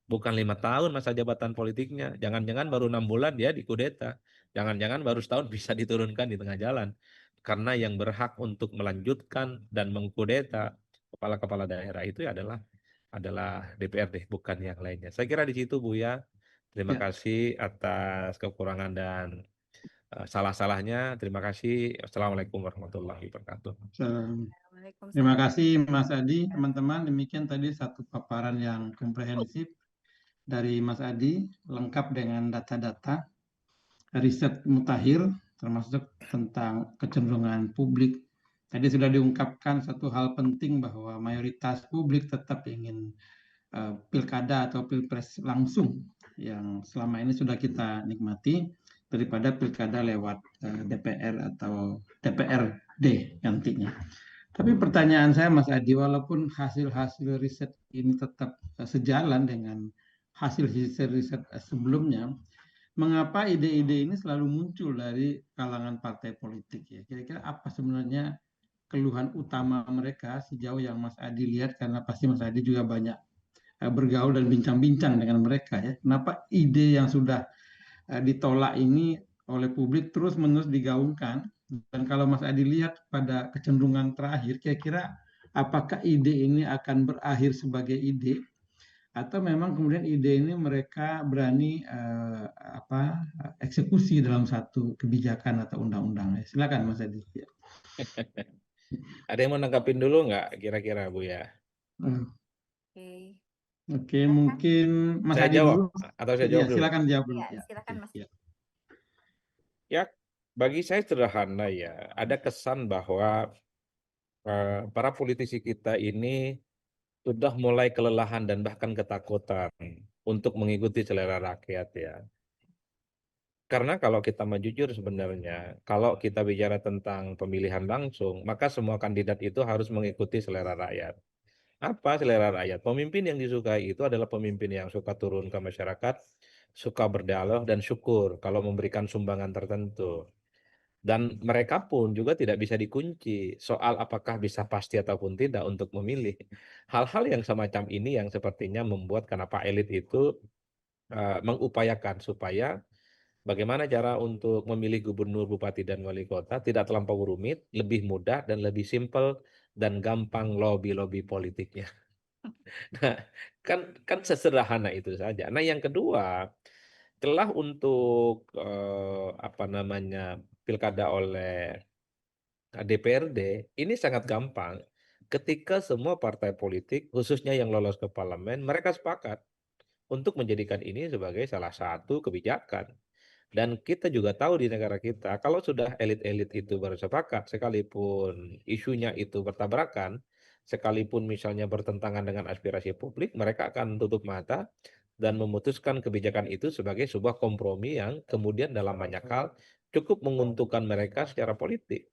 bukan 5 tahun masa jabatan politiknya. Jangan-jangan baru 6 bulan dia dikudeta. Jangan-jangan baru setahun bisa diturunkan di tengah jalan. Karena yang berhak untuk melanjutkan dan mengkudeta kepala-kepala daerah itu adalah DPRD, bukan yang lainnya. Saya kira di situ Buya. Terima kasih atas kekurangan dan salah-salahnya. Terima kasih. Assalamualaikum warahmatullahi wabarakatuh. Terima kasih Mas Adi. Teman-teman, demikian tadi satu paparan yang komprehensif dari Mas Adi, lengkap dengan data-data riset mutakhir, termasuk tentang kecenderungan publik. Tadi sudah diungkapkan satu hal penting bahwa mayoritas publik tetap ingin pilkada atau pilpres langsung yang selama ini sudah kita nikmati daripada pilkada lewat DPR atau DPRD nantinya. Tapi pertanyaan saya Mas Adi, walaupun hasil-hasil riset ini tetap sejalan dengan hasil riset sebelumnya, mengapa ide-ide ini selalu muncul dari kalangan partai politik ya? Kira-kira apa sebenarnya keluhan utama mereka sejauh yang Mas Adi lihat, karena pasti Mas Adi juga banyak bergaul dan bincang-bincang dengan mereka ya. Kenapa ide yang sudah ditolak ini oleh publik terus-menerus digaungkan? Dan kalau Mas Adi lihat pada kecenderungan terakhir, kira-kira apakah ide ini akan berakhir sebagai ide atau memang kemudian ide ini mereka berani eksekusi dalam satu kebijakan atau undang-undang? Silakan Mas Adi. Ada yang mau nanggapin dulu nggak kira-kira Bu ya? Oke. Oke, mungkin Mas Saya Adi jawab dulu. atau saya Ya, jawab dulu? silakan jawab dulu. Ya, silakan Mas. Ya. Ya, bagi saya sederhana ya. Ada kesan bahwa para politisi kita ini sudah mulai kelelahan dan bahkan ketakutan untuk mengikuti selera rakyat ya. Karena kalau kita mau jujur sebenarnya, kalau kita bicara tentang pemilihan langsung, maka semua kandidat itu harus mengikuti selera rakyat. Apa selera rakyat? Pemimpin yang disukai itu adalah pemimpin yang suka turun ke masyarakat, suka berdialog dan syukur kalau memberikan sumbangan tertentu. Dan mereka pun juga tidak bisa dikunci soal apakah bisa pasti ataupun tidak untuk memilih. Hal-hal yang semacam ini yang sepertinya membuat kenapa elit itu mengupayakan supaya bagaimana cara untuk memilih gubernur, bupati, dan wali kota tidak terlampau rumit, lebih mudah dan lebih simpel dan gampang lobby-lobby politiknya. Nah, kan sesederhana itu saja. Nah, yang kedua, celah untuk pilkada oleh DPRD ini sangat gampang ketika semua partai politik, khususnya yang lolos ke parlemen, mereka sepakat untuk menjadikan ini sebagai salah satu kebijakan. Dan kita juga tahu di negara kita, kalau sudah elit-elit itu bersepakat, sekalipun isunya itu bertabrakan, sekalipun misalnya bertentangan dengan aspirasi publik, mereka akan tutup mata dan memutuskan kebijakan itu sebagai sebuah kompromi yang kemudian dalam banyak hal cukup menguntungkan mereka secara politik.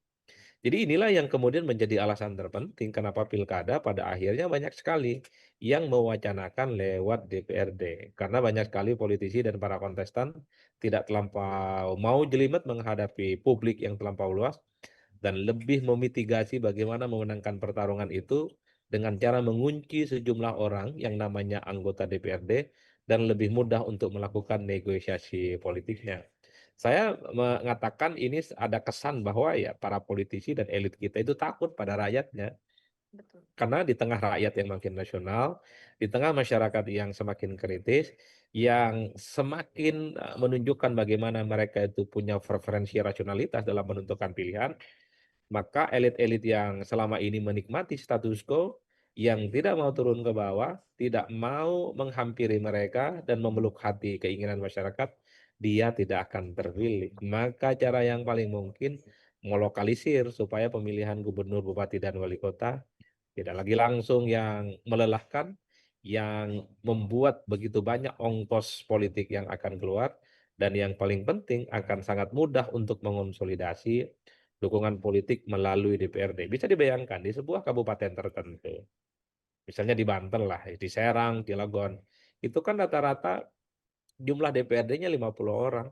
Jadi inilah yang kemudian menjadi alasan terpenting kenapa pilkada pada akhirnya banyak sekali yang mewacanakan lewat DPRD. Karena banyak sekali politisi dan para kontestan tidak terlampau mau jelimet menghadapi publik yang terlampau luas dan lebih memitigasi bagaimana memenangkan pertarungan itu dengan cara mengunci sejumlah orang yang namanya anggota DPRD dan lebih mudah untuk melakukan negosiasi politiknya. Saya mengatakan ini ada kesan bahwa ya para politisi dan elit kita itu takut pada rakyatnya. Betul. Karena di tengah rakyat yang makin nasional, di tengah masyarakat yang semakin kritis, yang semakin menunjukkan bagaimana mereka itu punya preferensi rasionalitas dalam menentukan pilihan, maka elit-elit yang selama ini menikmati status quo, yang tidak mau turun ke bawah, tidak mau menghampiri mereka dan memeluk hati keinginan masyarakat, dia tidak akan terpilih. Maka cara yang paling mungkin melokalisir supaya pemilihan gubernur, bupati, dan wali kota tidak lagi langsung yang melelahkan, yang membuat begitu banyak ongkos politik yang akan keluar, dan yang paling penting akan sangat mudah untuk mengonsolidasi dukungan politik melalui DPRD. Bisa dibayangkan di sebuah kabupaten tertentu, misalnya di Banten lah, di Serang, di Cilegon, itu kan rata-rata jumlah DPRD-nya 50 orang.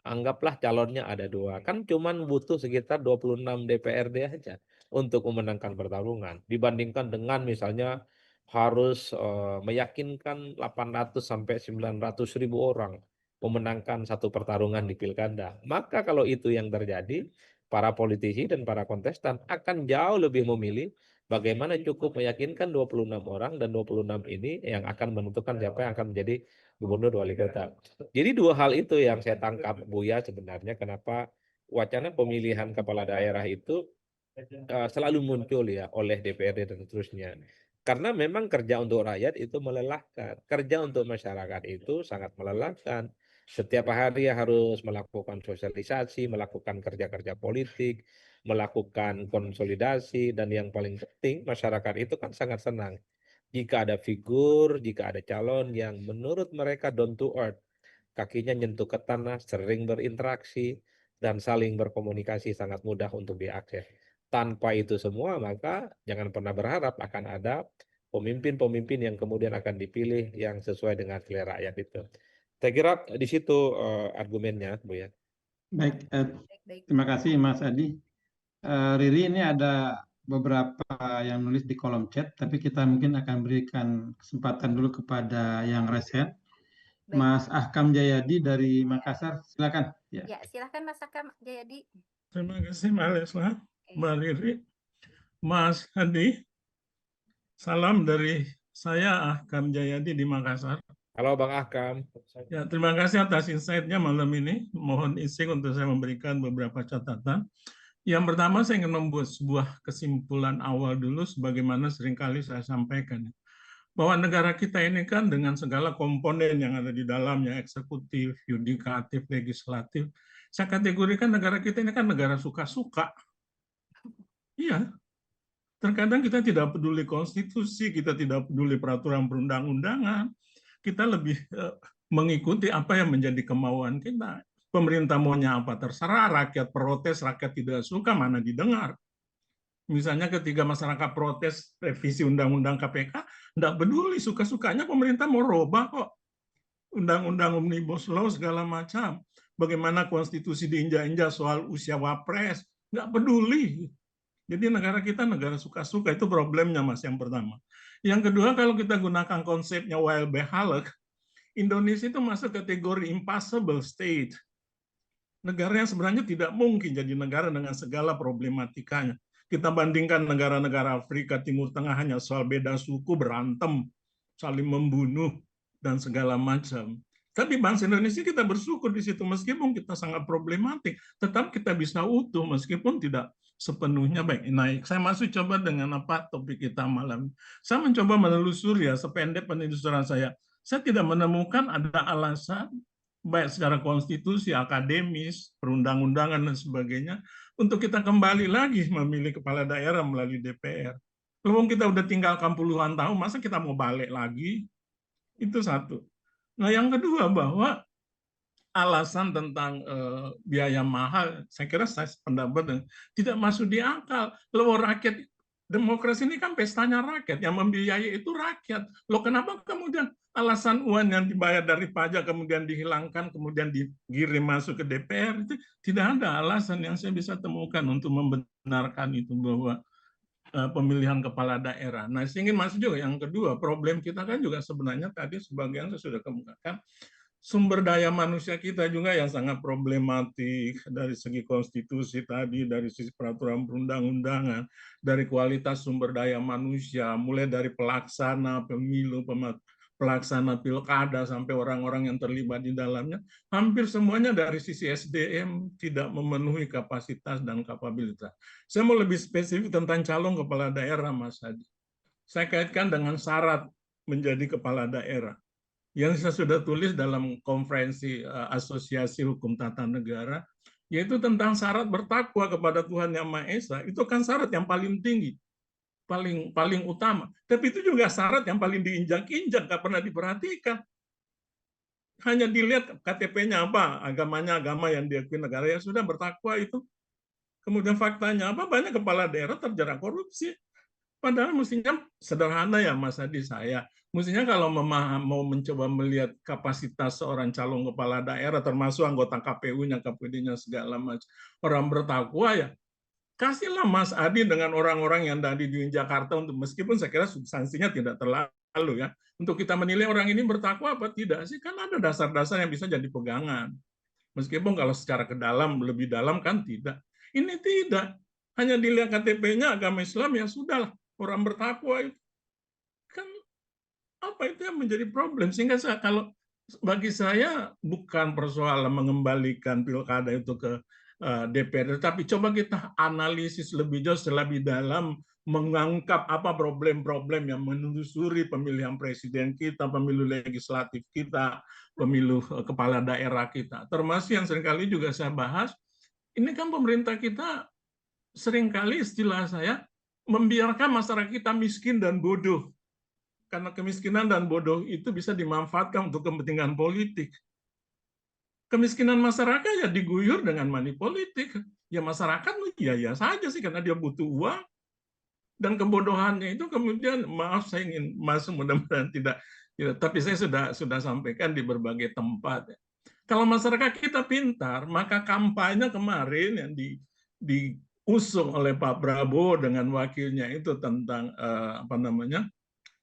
Anggaplah calonnya ada 2, kan cuman butuh sekitar 26 DPRD aja untuk memenangkan pertarungan. Dibandingkan dengan misalnya harus meyakinkan 800 sampai 900 ribu orang memenangkan satu pertarungan di pilkada. Maka kalau itu yang terjadi, para politisi dan para kontestan akan jauh lebih memilih bagaimana cukup meyakinkan 26 orang dan 26 ini yang akan menentukan siapa yang akan menjadi gubernur wali kota. Jadi dua hal itu yang saya tangkap Buya sebenarnya kenapa wacana pemilihan kepala daerah itu selalu muncul ya oleh DPRD dan seterusnya. Karena memang kerja untuk rakyat itu melelahkan, kerja untuk masyarakat itu sangat melelahkan. Setiap hari harus melakukan sosialisasi, melakukan kerja-kerja politik, melakukan konsolidasi, dan yang paling penting masyarakat itu kan sangat senang jika ada figur, jika ada calon yang menurut mereka down to earth, kakinya nyentuh ke tanah, sering berinteraksi, dan saling berkomunikasi sangat mudah untuk diakses. Tanpa itu semua, maka jangan pernah berharap akan ada pemimpin-pemimpin yang kemudian akan dipilih yang sesuai dengan selera rakyat itu. Saya kira di situ argumennya, Bu ya. Baik, Baik. terima kasih Mas Adi. Riri, ini ada beberapa yang nulis di kolom chat, tapi kita mungkin akan berikan kesempatan dulu kepada yang resen. Baik. Mas Ahkam Jayadi dari Makassar, silakan. Ya. Ya, silakan Mas Ahkam Jayadi. Terima kasih Mbak Lesla, Oke. Mbak Riri, Mas Adi. Salam dari saya Ahkam Jayadi di Makassar. Halo Bang Ahkam. Ya, terima kasih atas insight-nya malam ini. Mohon izin untuk saya memberikan beberapa catatan. Yang pertama, saya ingin membuat sebuah kesimpulan awal dulu sebagaimana seringkali saya sampaikan. Bahwa negara kita ini kan dengan segala komponen yang ada di dalamnya, eksekutif, yudikatif, legislatif, saya kategorikan negara kita ini kan negara suka-suka. Iya, terkadang kita tidak peduli konstitusi, kita tidak peduli peraturan perundang-undangan, kita lebih mengikuti apa yang menjadi kemauan kita. Pemerintah maunya apa terserah, rakyat protes, rakyat tidak suka, mana didengar. Misalnya ketika masyarakat protes revisi Undang-Undang KPK, tidak peduli, suka-sukanya pemerintah mau robah kok. Undang-Undang Omnibus Law segala macam. Bagaimana konstitusi diinjak-injak soal usia wapres, nggak peduli. Jadi negara kita negara suka-suka, itu problemnya Mas yang pertama. Yang kedua, kalau kita gunakan konsepnya YLB Halleck, Indonesia itu masuk kategori impossible state. Negara yang sebenarnya tidak mungkin jadi negara dengan segala problematikanya. Kita bandingkan negara-negara Afrika Timur Tengah hanya soal beda suku, berantem, saling membunuh, dan segala macam. Tapi bangsa Indonesia kita bersyukur di situ, meskipun kita sangat problematik, tetap kita bisa utuh meskipun tidak sepenuhnya baik. Naik. Saya masuk coba dengan apa topik kita malam. Saya mencoba menelusuri ya, sependek penelusuran saya tidak menemukan ada alasan baik secara konstitusi, akademis, perundang-undangan dan sebagainya untuk kita kembali lagi memilih kepala daerah melalui DPR. Kalau kita udah tinggalkan puluhan tahun, masa kita mau balik lagi? Itu satu. Nah, yang kedua bahwa alasan tentang biaya mahal, saya kira saya pendapat tidak masuk di akal. Loh, rakyat, demokrasi ini kan pestanya rakyat, yang membiayai itu rakyat. Loh, kenapa kemudian alasan uang yang dibayar dari pajak kemudian dihilangkan, kemudian dikirim masuk ke DPR, itu tidak ada alasan yang saya bisa temukan untuk membenarkan itu bahwa pemilihan kepala daerah. Nah, saya ingin masuk juga yang kedua, problem kita kan juga sebenarnya tadi sebagian saya sudah kemukakan, sumber daya manusia kita juga yang sangat problematik dari segi konstitusi tadi, dari sisi peraturan perundang-undangan, dari kualitas sumber daya manusia, mulai dari pelaksana pemilu, pelaksana pilkada, sampai orang-orang yang terlibat di dalamnya, hampir semuanya dari sisi SDM tidak memenuhi kapasitas dan kapabilitas. Saya mau lebih spesifik tentang calon kepala daerah, Mas Hadi. Saya kaitkan dengan syarat menjadi kepala daerah. Yang saya sudah tulis dalam konferensi Asosiasi Hukum Tata Negara, yaitu tentang syarat bertakwa kepada Tuhan Yang Maha Esa. Itu kan syarat yang paling tinggi, paling utama. Tapi itu juga syarat yang paling diinjak-injak, nggak pernah diperhatikan. Hanya dilihat KTP-nya apa, agamanya agama yang diakui negara, ya sudah bertakwa itu. Kemudian faktanya apa? Banyak kepala daerah terjerat korupsi. Padahal mestinya sederhana ya Mas Hadi, saya. Mestinya kalau mau mencoba melihat kapasitas seorang calon kepala daerah, termasuk anggota KPU-nya, KPD-nya, segala macam, orang bertakwa ya, kasihlah Mas Hadi dengan orang-orang yang tadi di Jakarta, untuk meskipun saya kira substansinya tidak terlalu ya, untuk kita menilai orang ini bertakwa apa tidak sih, kan ada dasar-dasar yang bisa jadi pegangan. Meskipun kalau secara ke dalam, lebih dalam kan tidak. Ini tidak. Hanya dilihat KTP-nya agama Islam, ya sudahlah, orang bertakwa itu. Kan apa itu yang menjadi problem? Sehingga kalau bagi saya bukan persoalan mengembalikan pilkada itu ke DPR, tapi coba kita analisis lebih jauh, lebih dalam, mengangkat apa problem-problem yang menelusuri pemilihan presiden kita, pemilu legislatif kita, pemilu kepala daerah kita. Termasuk yang seringkali juga saya bahas, ini kan pemerintah kita seringkali istilah saya membiarkan masyarakat kita miskin dan bodoh. Karena kemiskinan dan bodoh itu bisa dimanfaatkan untuk kepentingan politik. Kemiskinan masyarakat ya diguyur dengan money politik. Ya masyarakat ya saja sih karena dia butuh uang. Dan kebodohannya itu kemudian, maaf saya ingin masuk mudah-mudahan tidak, tapi saya sudah sampaikan di berbagai tempat. Kalau masyarakat kita pintar, maka kampanye kemarin yang diusung oleh Pak Prabowo dengan wakilnya itu tentang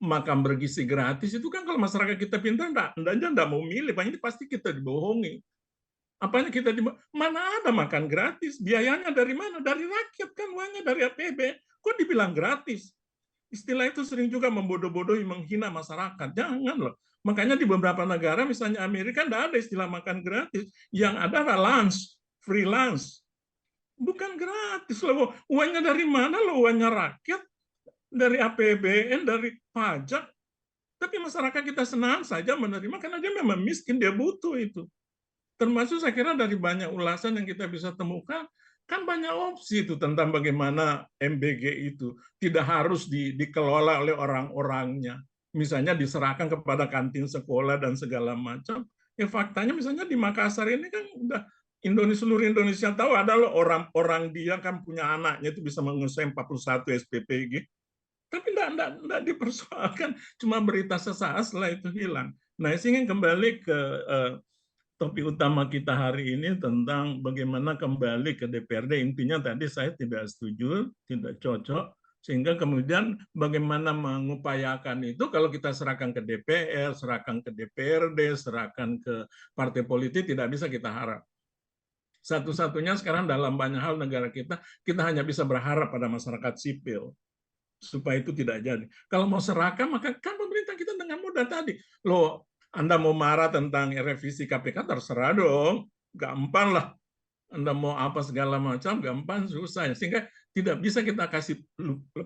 makan bergizi gratis itu kan, kalau masyarakat kita pintar enggak mau milih, Pak, ini pasti kita dibohongi. Apanya kita mana ada makan gratis? Biayanya dari mana? Dari rakyat kan, uangnya dari APBN. Kok dibilang gratis? Istilah itu sering juga membodoh-bodohi, menghina masyarakat. Jangan loh. Makanya di beberapa negara, misalnya Amerika, tidak ada istilah makan gratis. Yang ada adalah lunch, free lunch. Bukan gratis loh. Uangnya dari mana loh? Uangnya rakyat, dari APBN, dari pajak. Tapi masyarakat kita senang saja menerima karena dia memang miskin, dia butuh itu. Termasuk saya kira dari banyak ulasan yang kita bisa temukan, kan banyak opsi itu tentang bagaimana MBG itu tidak harus dikelola oleh orang-orangnya. Misalnya diserahkan kepada kantin sekolah dan segala macam. Ya faktanya misalnya di Makassar ini kan udah seluruh Indonesia tahu ada loh orang-orang dia kan punya anaknya itu bisa menguasai 41 SPPG. Tapi enggak dipersoalkan, cuma berita sesaat setelah itu hilang. Nah, saya ingin kembali ke topik utama kita hari ini tentang bagaimana kembali ke DPRD. Intinya tadi saya tidak setuju, tidak cocok, sehingga kemudian bagaimana mengupayakan itu kalau kita serahkan ke DPR, serahkan ke DPRD, serahkan ke partai politik, tidak bisa kita harap. Satu-satunya sekarang dalam banyak hal negara kita hanya bisa berharap pada masyarakat sipil supaya itu tidak jadi. Kalau mau serahkan, maka kan pemerintah kita dengan mudah tadi. Loh, Anda mau marah tentang revisi KPK, terserah dong. Gampang lah. Anda mau apa segala macam, gampang, susah. Sehingga tidak bisa kita kasih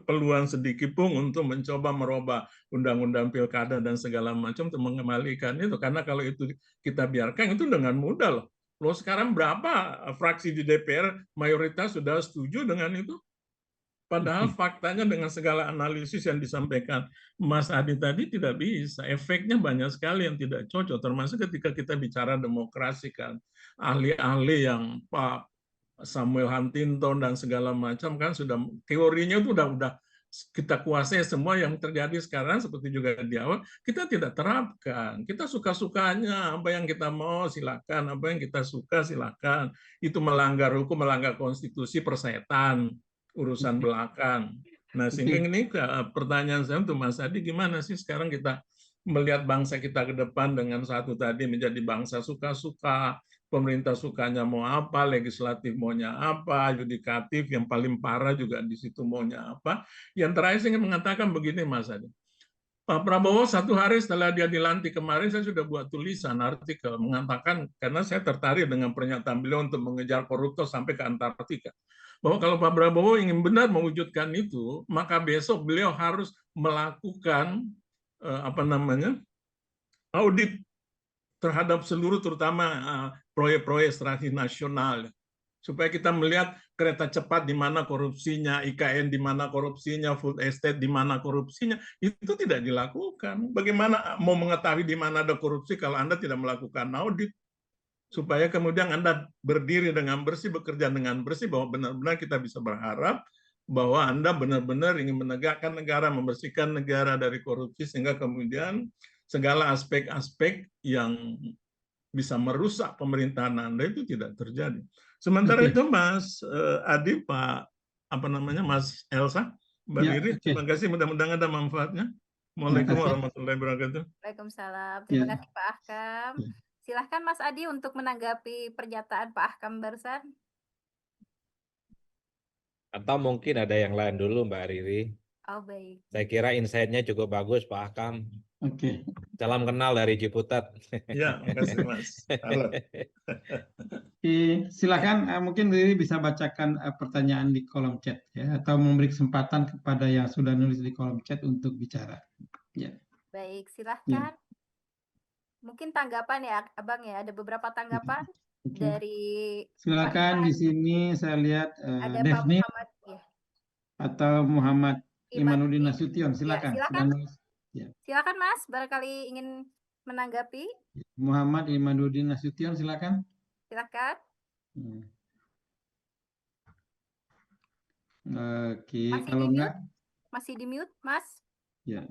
peluang sedikit pun untuk mencoba merubah undang-undang pilkada dan segala macam untuk mengembalikan itu. Karena kalau itu kita biarkan, itu dengan mudah loh. Loh, sekarang berapa fraksi di DPR mayoritas sudah setuju dengan itu? Padahal faktanya dengan segala analisis yang disampaikan Mas Adi tadi tidak bisa. Efeknya banyak sekali yang tidak cocok. Termasuk ketika kita bicara demokrasi kan. Ahli-ahli yang Pak Samuel Huntington dan segala macam kan sudah teorinya itu udah kita kuasai. Semua yang terjadi sekarang seperti juga di awal kita tidak terapkan. Kita suka-sukanya apa yang kita mau silakan, apa yang kita suka silakan. Itu melanggar hukum, melanggar konstitusi, persetan, urusan belakang. Nah, sehingga ini pertanyaan saya untuk Mas Adi, gimana sih sekarang kita melihat bangsa kita ke depan dengan satu tadi menjadi bangsa suka-suka, pemerintah sukanya mau apa, legislatif maunya apa, yudikatif yang paling parah juga di situ maunya apa. Yang terakhir saya ingin mengatakan begini Mas Adi. Pak Prabowo satu hari setelah dia dilantik kemarin, saya sudah buat tulisan artikel mengatakan, karena saya tertarik dengan pernyataan beliau untuk mengejar koruptor sampai ke Antartika, bahwa kalau Pak Prabowo ingin benar mewujudkan itu, maka besok beliau harus melakukan audit terhadap seluruh terutama proyek-proyek strategis nasional, supaya kita melihat kereta cepat di mana korupsinya, IKN di mana korupsinya, food estate di mana korupsinya, itu tidak dilakukan. Bagaimana mau mengetahui di mana ada korupsi kalau Anda tidak melakukan audit? Supaya kemudian Anda berdiri dengan bersih, bekerja dengan bersih, bahwa benar-benar kita bisa berharap bahwa Anda benar-benar ingin menegakkan negara, membersihkan negara dari korupsi, sehingga kemudian segala aspek-aspek yang bisa merusak pemerintahan Anda itu tidak terjadi. Sementara itu Mas Adi, Pak Mas Elsa, Mbak Riri, terima kasih, mudah-mudahan ada manfaatnya. Assalamualaikum warahmatullahi wabarakatuh. Waalaikumsalam. Terima kasih Pak Ahkam. Silahkan Mas Adi untuk menanggapi pernyataan Pak Ahkam barusan. Atau mungkin ada yang lain dulu Mbak Riri. Oh baik. Saya kira insight-nya cukup bagus Pak Ahkam. Oke. Salam kenal dari Ciputat. Ya, makasih Mas. Halo. Oke, silakan mungkin Riri bisa bacakan pertanyaan di kolom chat ya, atau memberi kesempatan kepada yang sudah nulis di kolom chat untuk bicara. Ya, Baik, ya. silahkan. Mungkin tanggapan ya, Abang ya. Ada beberapa tanggapan Oke. dari Pak Silakan Iman. di sini saya lihat Ada Pak Devni Muhammad. Ya, atau Muhammad Imanuddin Imanuddin. Nasution, Ya, silakan. Sudah silakan. nulis. Ya. Silakan Mas, barangkali ingin menanggapi. Muhammad Imanuddin Nasution, silakan. Silakan. Hmm. Oke, Masih kalau di enggak, mute? Masih di mute, Mas? ya.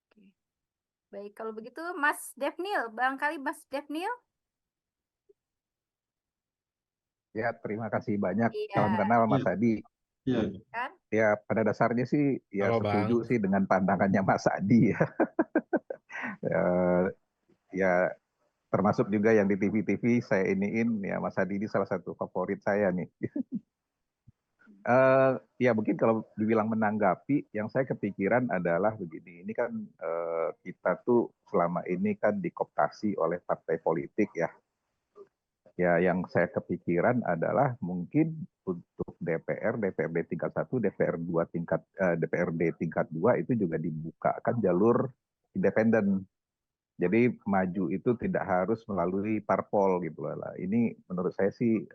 Oke. Baik, kalau begitu Mas Devnil, barangkali Mas Devnil. Ya, terima kasih banyak. Iya, Salam kenal Mas Ya. Adi. Ya. kan? Ya, pada dasarnya sih ya Halo, setuju Bang. sih dengan pandangannya Mas Adi ya. Ya, termasuk juga yang di TV-TV saya iniin ya, Mas Adi ini salah satu favorit saya nih. Ya mungkin kalau dibilang menanggapi, yang saya kepikiran adalah begini, ini kan kita tuh selama ini kan dikooptasi oleh partai politik ya. Ya, yang saya kepikiran adalah mungkin untuk DPR, DPRD tingkat 1, DPRD tingkat 2 itu juga dibukakan jalur independen. Jadi maju itu tidak harus melalui parpol gitu lah. Ini menurut saya sih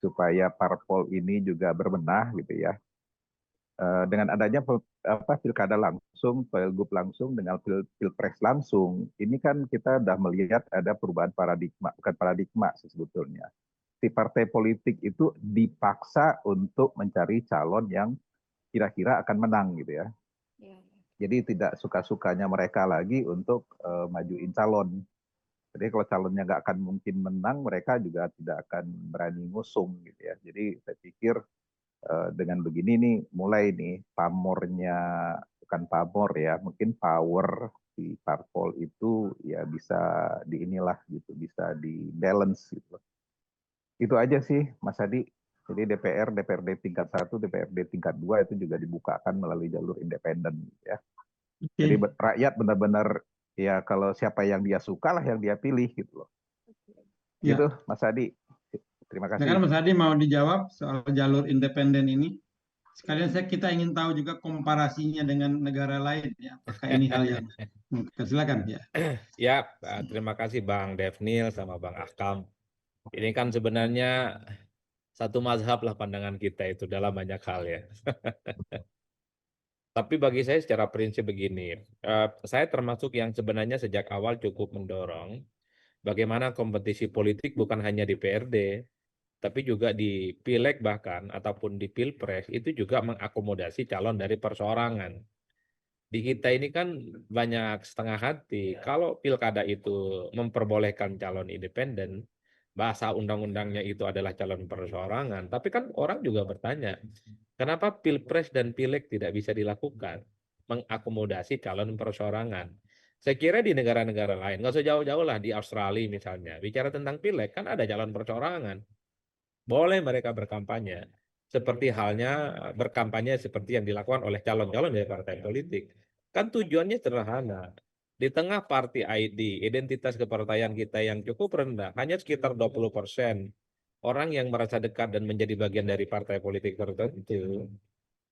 supaya parpol ini juga berbenah gitu ya. Dengan adanya pilkada langsung, pilgub langsung, dengan pilpres langsung, ini kan kita sudah melihat ada perubahan paradigma, bukan paradigma sebetulnya. Si partai politik itu dipaksa untuk mencari calon yang kira-kira akan menang gitu ya. Jadi tidak suka-sukanya mereka lagi untuk majuin calon. Jadi kalau calonnya nggak akan mungkin menang, mereka juga tidak akan berani ngusung gitu ya. Jadi saya pikir dengan begini nih mulai nih pamornya, bukan pamor ya, mungkin power di parpol itu ya bisa di inilah gitu, bisa di balance gitu. Itu aja sih Mas Adi. Jadi DPR, DPRD tingkat 1, DPRD tingkat 2 itu juga dibukakan melalui jalur independen ya. Oke. Jadi rakyat benar-benar ya kalau siapa yang dia suka lah yang dia pilih gitu loh. Ya. Gitu Mas Adi. Terima kasih. Silakan Mas Adi mau dijawab soal jalur independen ini. Sekalian kita ingin tahu juga komparasinya dengan negara lain ya. Apakah ini hal yang silakan ya. Ya, terima kasih Bang Devnil sama Bang Akam. Ini kan sebenarnya satu mazhab lah pandangan kita itu dalam banyak hal ya. Tapi bagi saya secara prinsip begini, saya termasuk yang sebenarnya sejak awal cukup mendorong bagaimana kompetisi politik bukan hanya di PRD, tapi juga di pileg bahkan ataupun di pilpres itu juga mengakomodasi calon dari perseorangan. Di kita ini kan banyak setengah hati. Kalau pilkada itu memperbolehkan calon independen, bahasa undang-undangnya itu adalah calon perseorangan. Tapi kan orang juga bertanya, kenapa pilpres dan pileg tidak bisa dilakukan? Mengakomodasi calon perseorangan. Saya kira di negara-negara lain, nggak usah jauh-jauh lah, di Australia misalnya, bicara tentang pileg kan ada calon perseorangan. Boleh mereka berkampanye. Seperti halnya berkampanye seperti yang dilakukan oleh calon-calon dari partai politik. Kan tujuannya sederhana. Di tengah party ID, identitas kepartaian kita yang cukup rendah, hanya sekitar 20% orang yang merasa dekat dan menjadi bagian dari partai politik tertentu.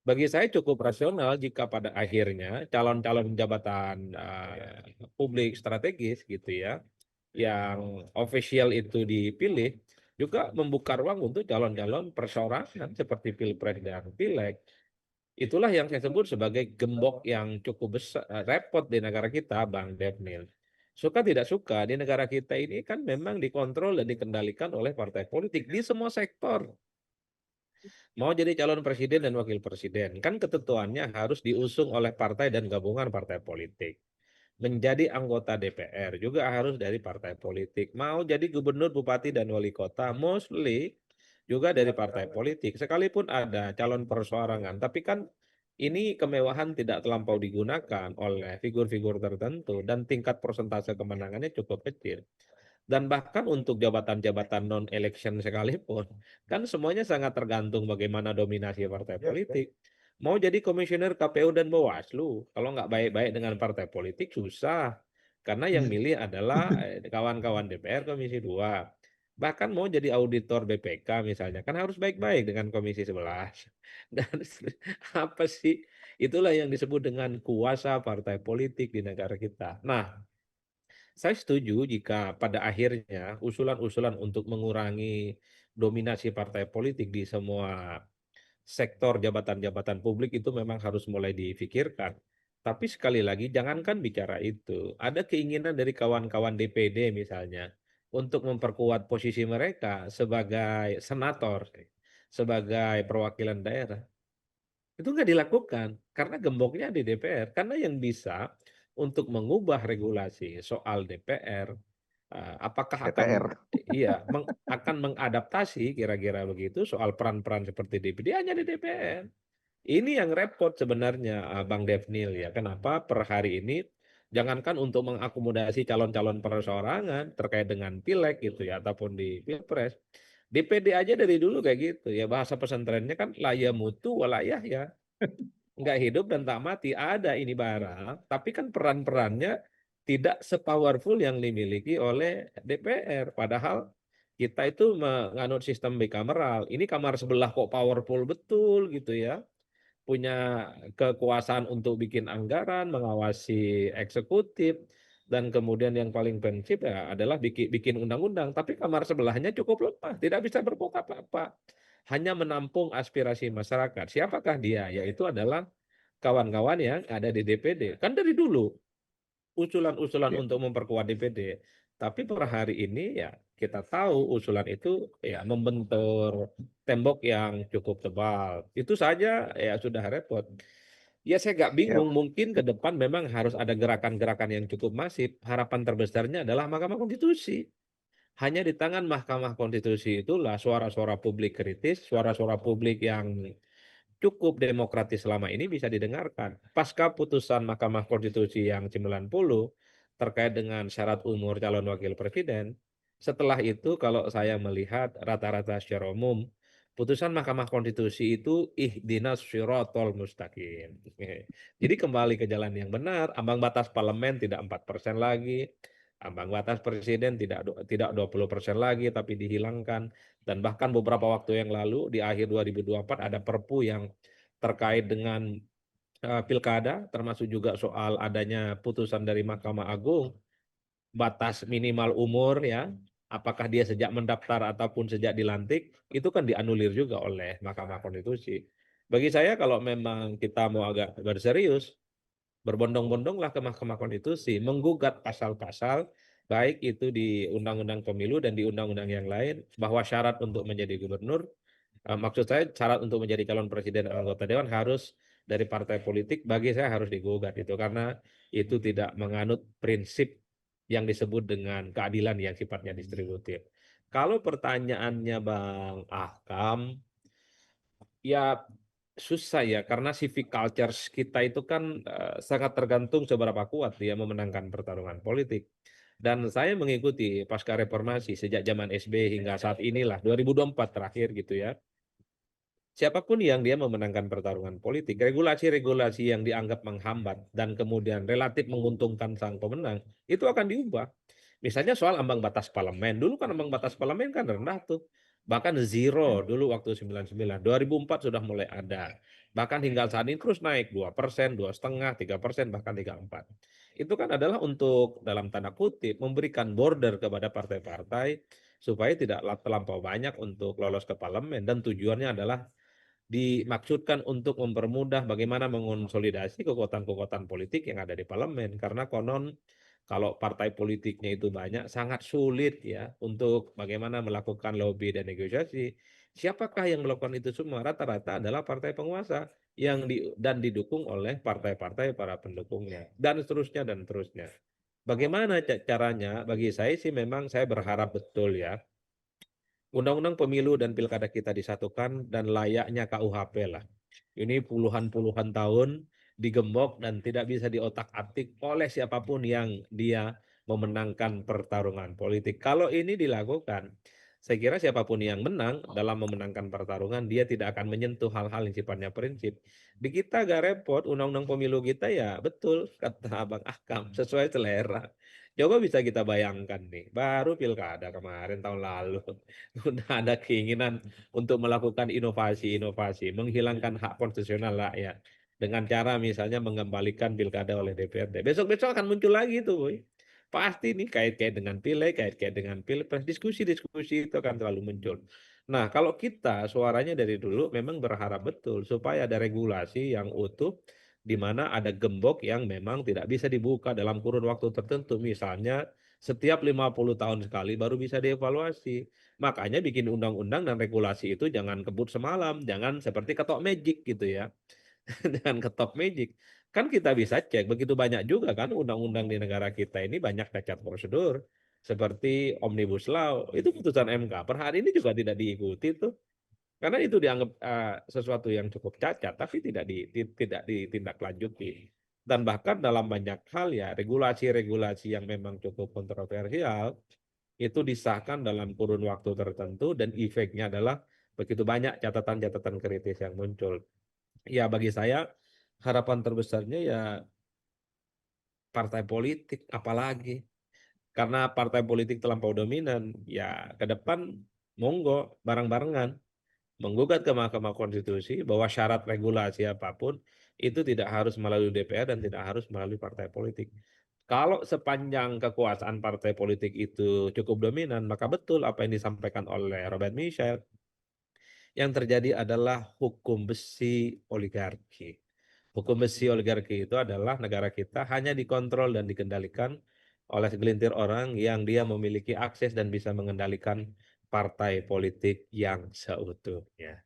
Bagi saya cukup rasional jika pada akhirnya calon-calon jabatan publik strategis gitu ya, yang official itu dipilih, juga membuka ruang untuk calon-calon perseorangan seperti pilpres dan pileg. Itulah yang saya sebut sebagai gembok yang cukup besar, repot di negara kita, Bang Devnil. Suka tidak suka, di negara kita ini kan memang dikontrol dan dikendalikan oleh partai politik di semua sektor. Mau jadi calon presiden dan wakil presiden, kan ketentuannya harus diusung oleh partai dan gabungan partai politik. Menjadi anggota DPR juga harus dari partai politik. Mau jadi gubernur, bupati, dan wali kota, mostly juga dari partai politik. Sekalipun ada calon perseorangan, tapi kan ini kemewahan tidak terlampau digunakan oleh figur-figur tertentu dan tingkat persentase kemenangannya cukup kecil. Dan bahkan untuk jabatan-jabatan non-election sekalipun, kan semuanya sangat tergantung bagaimana dominasi partai politik. Mau jadi komisioner KPU dan Bawaslu, kalau nggak baik-baik dengan partai politik susah. Karena yang milih adalah kawan-kawan DPR Komisi 2. Bahkan mau jadi auditor BPK misalnya, kan harus baik-baik dengan Komisi 11. Dan apa sih? Itulah yang disebut dengan kuasa partai politik di negara kita. Nah, saya setuju jika pada akhirnya usulan-usulan untuk mengurangi dominasi partai politik di semua sektor jabatan-jabatan publik itu memang harus mulai difikirkan. Tapi sekali lagi, jangankan bicara itu, ada keinginan dari kawan-kawan DPD misalnya untuk memperkuat posisi mereka sebagai senator, sebagai perwakilan daerah. Itu nggak dilakukan karena gemboknya di DPR. Karena yang bisa untuk mengubah regulasi soal DPR, apakah DPR. akan mengadaptasi kira-kira begitu soal peran-peran seperti DPD hanya di DPR. Ini yang repot sebenarnya, Bang Devnil ya. Kenapa per hari ini jangankan untuk mengakomodasi calon-calon perseorangan terkait dengan pileg gitu ya ataupun di pilpres. DPD aja dari dulu kayak gitu ya, bahasa pesantrennya kan laya mutu walayah ya, nggak hidup dan tak mati, ada ini barang, tapi kan peran-perannya tidak sepowerful yang dimiliki oleh DPR. Padahal kita itu menganut sistem bikameral. Ini kamar sebelah kok powerful betul gitu ya, punya kekuasaan untuk bikin anggaran, mengawasi eksekutif, dan kemudian yang paling prinsip ya adalah bikin undang-undang. Tapi kamar sebelahnya cukup lemah, tidak bisa berbuat apa-apa. Hanya menampung aspirasi masyarakat. Siapakah dia? Yaitu adalah kawan-kawan yang ada di DPD. Kan dari dulu usulan-usulan Ya. untuk memperkuat DPD. Tapi per hari ini ya kita tahu usulan itu ya membentur tembok yang cukup tebal. Itu saja ya sudah repot. Ya saya nggak Ya. bingung, mungkin ke depan memang harus ada gerakan-gerakan yang cukup masif. Harapan terbesarnya adalah Mahkamah Konstitusi. Hanya di tangan Mahkamah Konstitusi itulah suara-suara publik kritis, suara-suara publik yang cukup demokratis selama ini bisa didengarkan. Pasca putusan Mahkamah Konstitusi yang 90 terkait dengan syarat umur calon wakil presiden, setelah itu kalau saya melihat rata-rata secara umum, putusan Mahkamah Konstitusi itu ihdinas syirotol mustaqim. Jadi kembali ke jalan yang benar, ambang batas parlemen tidak 4% lagi, ambang batas presiden tidak 20% lagi tapi dihilangkan. Dan bahkan beberapa waktu yang lalu di akhir 2024 ada perpu yang terkait dengan pilkada, termasuk juga soal adanya putusan dari Mahkamah Agung, batas minimal umur ya, apakah dia sejak mendaftar ataupun sejak dilantik, itu kan dianulir juga oleh Mahkamah Konstitusi. Bagi saya kalau memang kita mau agak berserius, berbondong-bondonglah ke Mahkamah Konstitusi, menggugat pasal-pasal, baik itu di Undang-Undang Pemilu dan di undang-undang yang lain, bahwa syarat untuk menjadi gubernur, maksud saya syarat untuk menjadi calon presiden dan anggota dewan harus dari partai politik, bagi saya harus digugat itu, karena itu tidak menganut prinsip yang disebut dengan keadilan yang sifatnya distributif. Kalau pertanyaannya Bang Ahkam, ya susah ya, karena civic culture kita itu kan sangat tergantung seberapa kuat dia memenangkan pertarungan politik. Dan saya mengikuti pasca reformasi sejak zaman SBY hingga saat inilah 2024 terakhir gitu ya. Siapapun yang dia memenangkan pertarungan politik, regulasi-regulasi yang dianggap menghambat dan kemudian relatif menguntungkan sang pemenang, itu akan diubah. Misalnya soal ambang batas parlemen, dulu kan ambang batas parlemen kan rendah tuh. Bahkan zero dulu waktu 99, 2004 sudah mulai ada. Bahkan hingga saat ini terus naik 2%, 2,5%, 3%, bahkan 3,4%. Itu kan adalah untuk dalam tanda kutip memberikan border kepada partai-partai supaya tidak terlampau banyak untuk lolos ke parlemen, dan tujuannya adalah dimaksudkan untuk mempermudah bagaimana mengonsolidasi kekuatan-kekuatan politik yang ada di parlemen, karena konon kalau partai politiknya itu banyak sangat sulit ya untuk bagaimana melakukan lobby dan negosiasi. Siapakah yang melakukan itu semua? Rata-rata adalah partai penguasa yang dan didukung oleh partai-partai para pendukungnya, dan seterusnya dan seterusnya. Bagaimana caranya? Bagi saya sih memang saya berharap betul ya Undang-undang Pemilu dan Pilkada kita disatukan dan layaknya KUHP lah. Ini puluhan-puluhan tahun digembok dan tidak bisa diotak-atik oleh siapapun yang dia memenangkan pertarungan politik. Kalau ini dilakukan, saya kira siapapun yang menang dalam memenangkan pertarungan, dia tidak akan menyentuh hal-hal yang sifatnya prinsip. Di kita agak repot, undang-undang pemilu kita ya betul, kata Abang Akam, sesuai selera. Coba bisa kita bayangkan nih, baru pilkada kemarin tahun lalu, udah ada keinginan untuk melakukan inovasi-inovasi, menghilangkan hak konstitusional rakyat. Dengan cara misalnya mengembalikan pilkada oleh DPRD. Besok-besok akan muncul lagi tuh, Boy. Pasti nih kait-kait dengan pileg, kait-kait dengan pilpres, diskusi-diskusi itu akan selalu muncul. Nah, kalau kita suaranya dari dulu memang berharap betul supaya ada regulasi yang utuh di mana ada gembok yang memang tidak bisa dibuka dalam kurun waktu tertentu. Misalnya setiap 50 tahun sekali baru bisa dievaluasi. Makanya bikin undang-undang dan regulasi itu jangan kebut semalam, jangan seperti ketok magic gitu ya. Dengan ketok magic. Kan kita bisa cek, begitu banyak juga kan undang-undang di negara kita ini banyak cacat prosedur. Seperti Omnibus Law, itu putusan MK. Per hari ini juga tidak diikuti tuh. Karena itu dianggap sesuatu yang cukup cacat, tapi tidak ditindaklanjuti. Dan bahkan dalam banyak hal ya, regulasi-regulasi yang memang cukup kontroversial, itu disahkan dalam kurun waktu tertentu dan efeknya adalah begitu banyak catatan-catatan kritis yang muncul. Ya bagi saya harapan terbesarnya ya partai politik, apalagi karena partai politik terlampau dominan, ya ke depan monggo bareng-barengan menggugat ke Mahkamah Konstitusi bahwa syarat regulasi apapun itu tidak harus melalui DPR dan tidak harus melalui partai politik. Kalau sepanjang kekuasaan partai politik itu cukup dominan, maka betul apa yang disampaikan oleh Robert Michel, yang terjadi adalah hukum besi oligarki. Hukum besi oligarki itu adalah negara kita hanya dikontrol dan dikendalikan oleh segelintir orang yang dia memiliki akses dan bisa mengendalikan partai politik yang seutuhnya.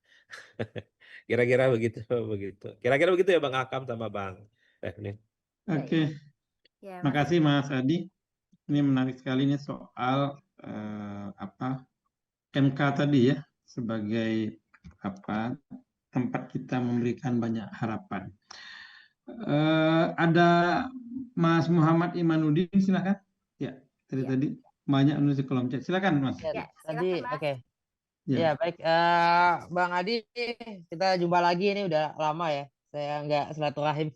Kira-kira begitu, begitu. Kira-kira begitu ya Bang Akam sama Bang Refni. Oke, Ya, makasih Mas Adi. Ini menarik sekali nih soal MK tadi ya sebagai tempat kita memberikan banyak harapan. Ada Mas Muhammad Imanuddin, silakan. Ya, tadi banyak nulis di kolom chat. Silakan Mas. Ya, Tadi silakan, Mas. oke. Ya. Ya, baik. Bang Adi, kita jumpa lagi, ini udah lama ya. Saya nggak silaturahim.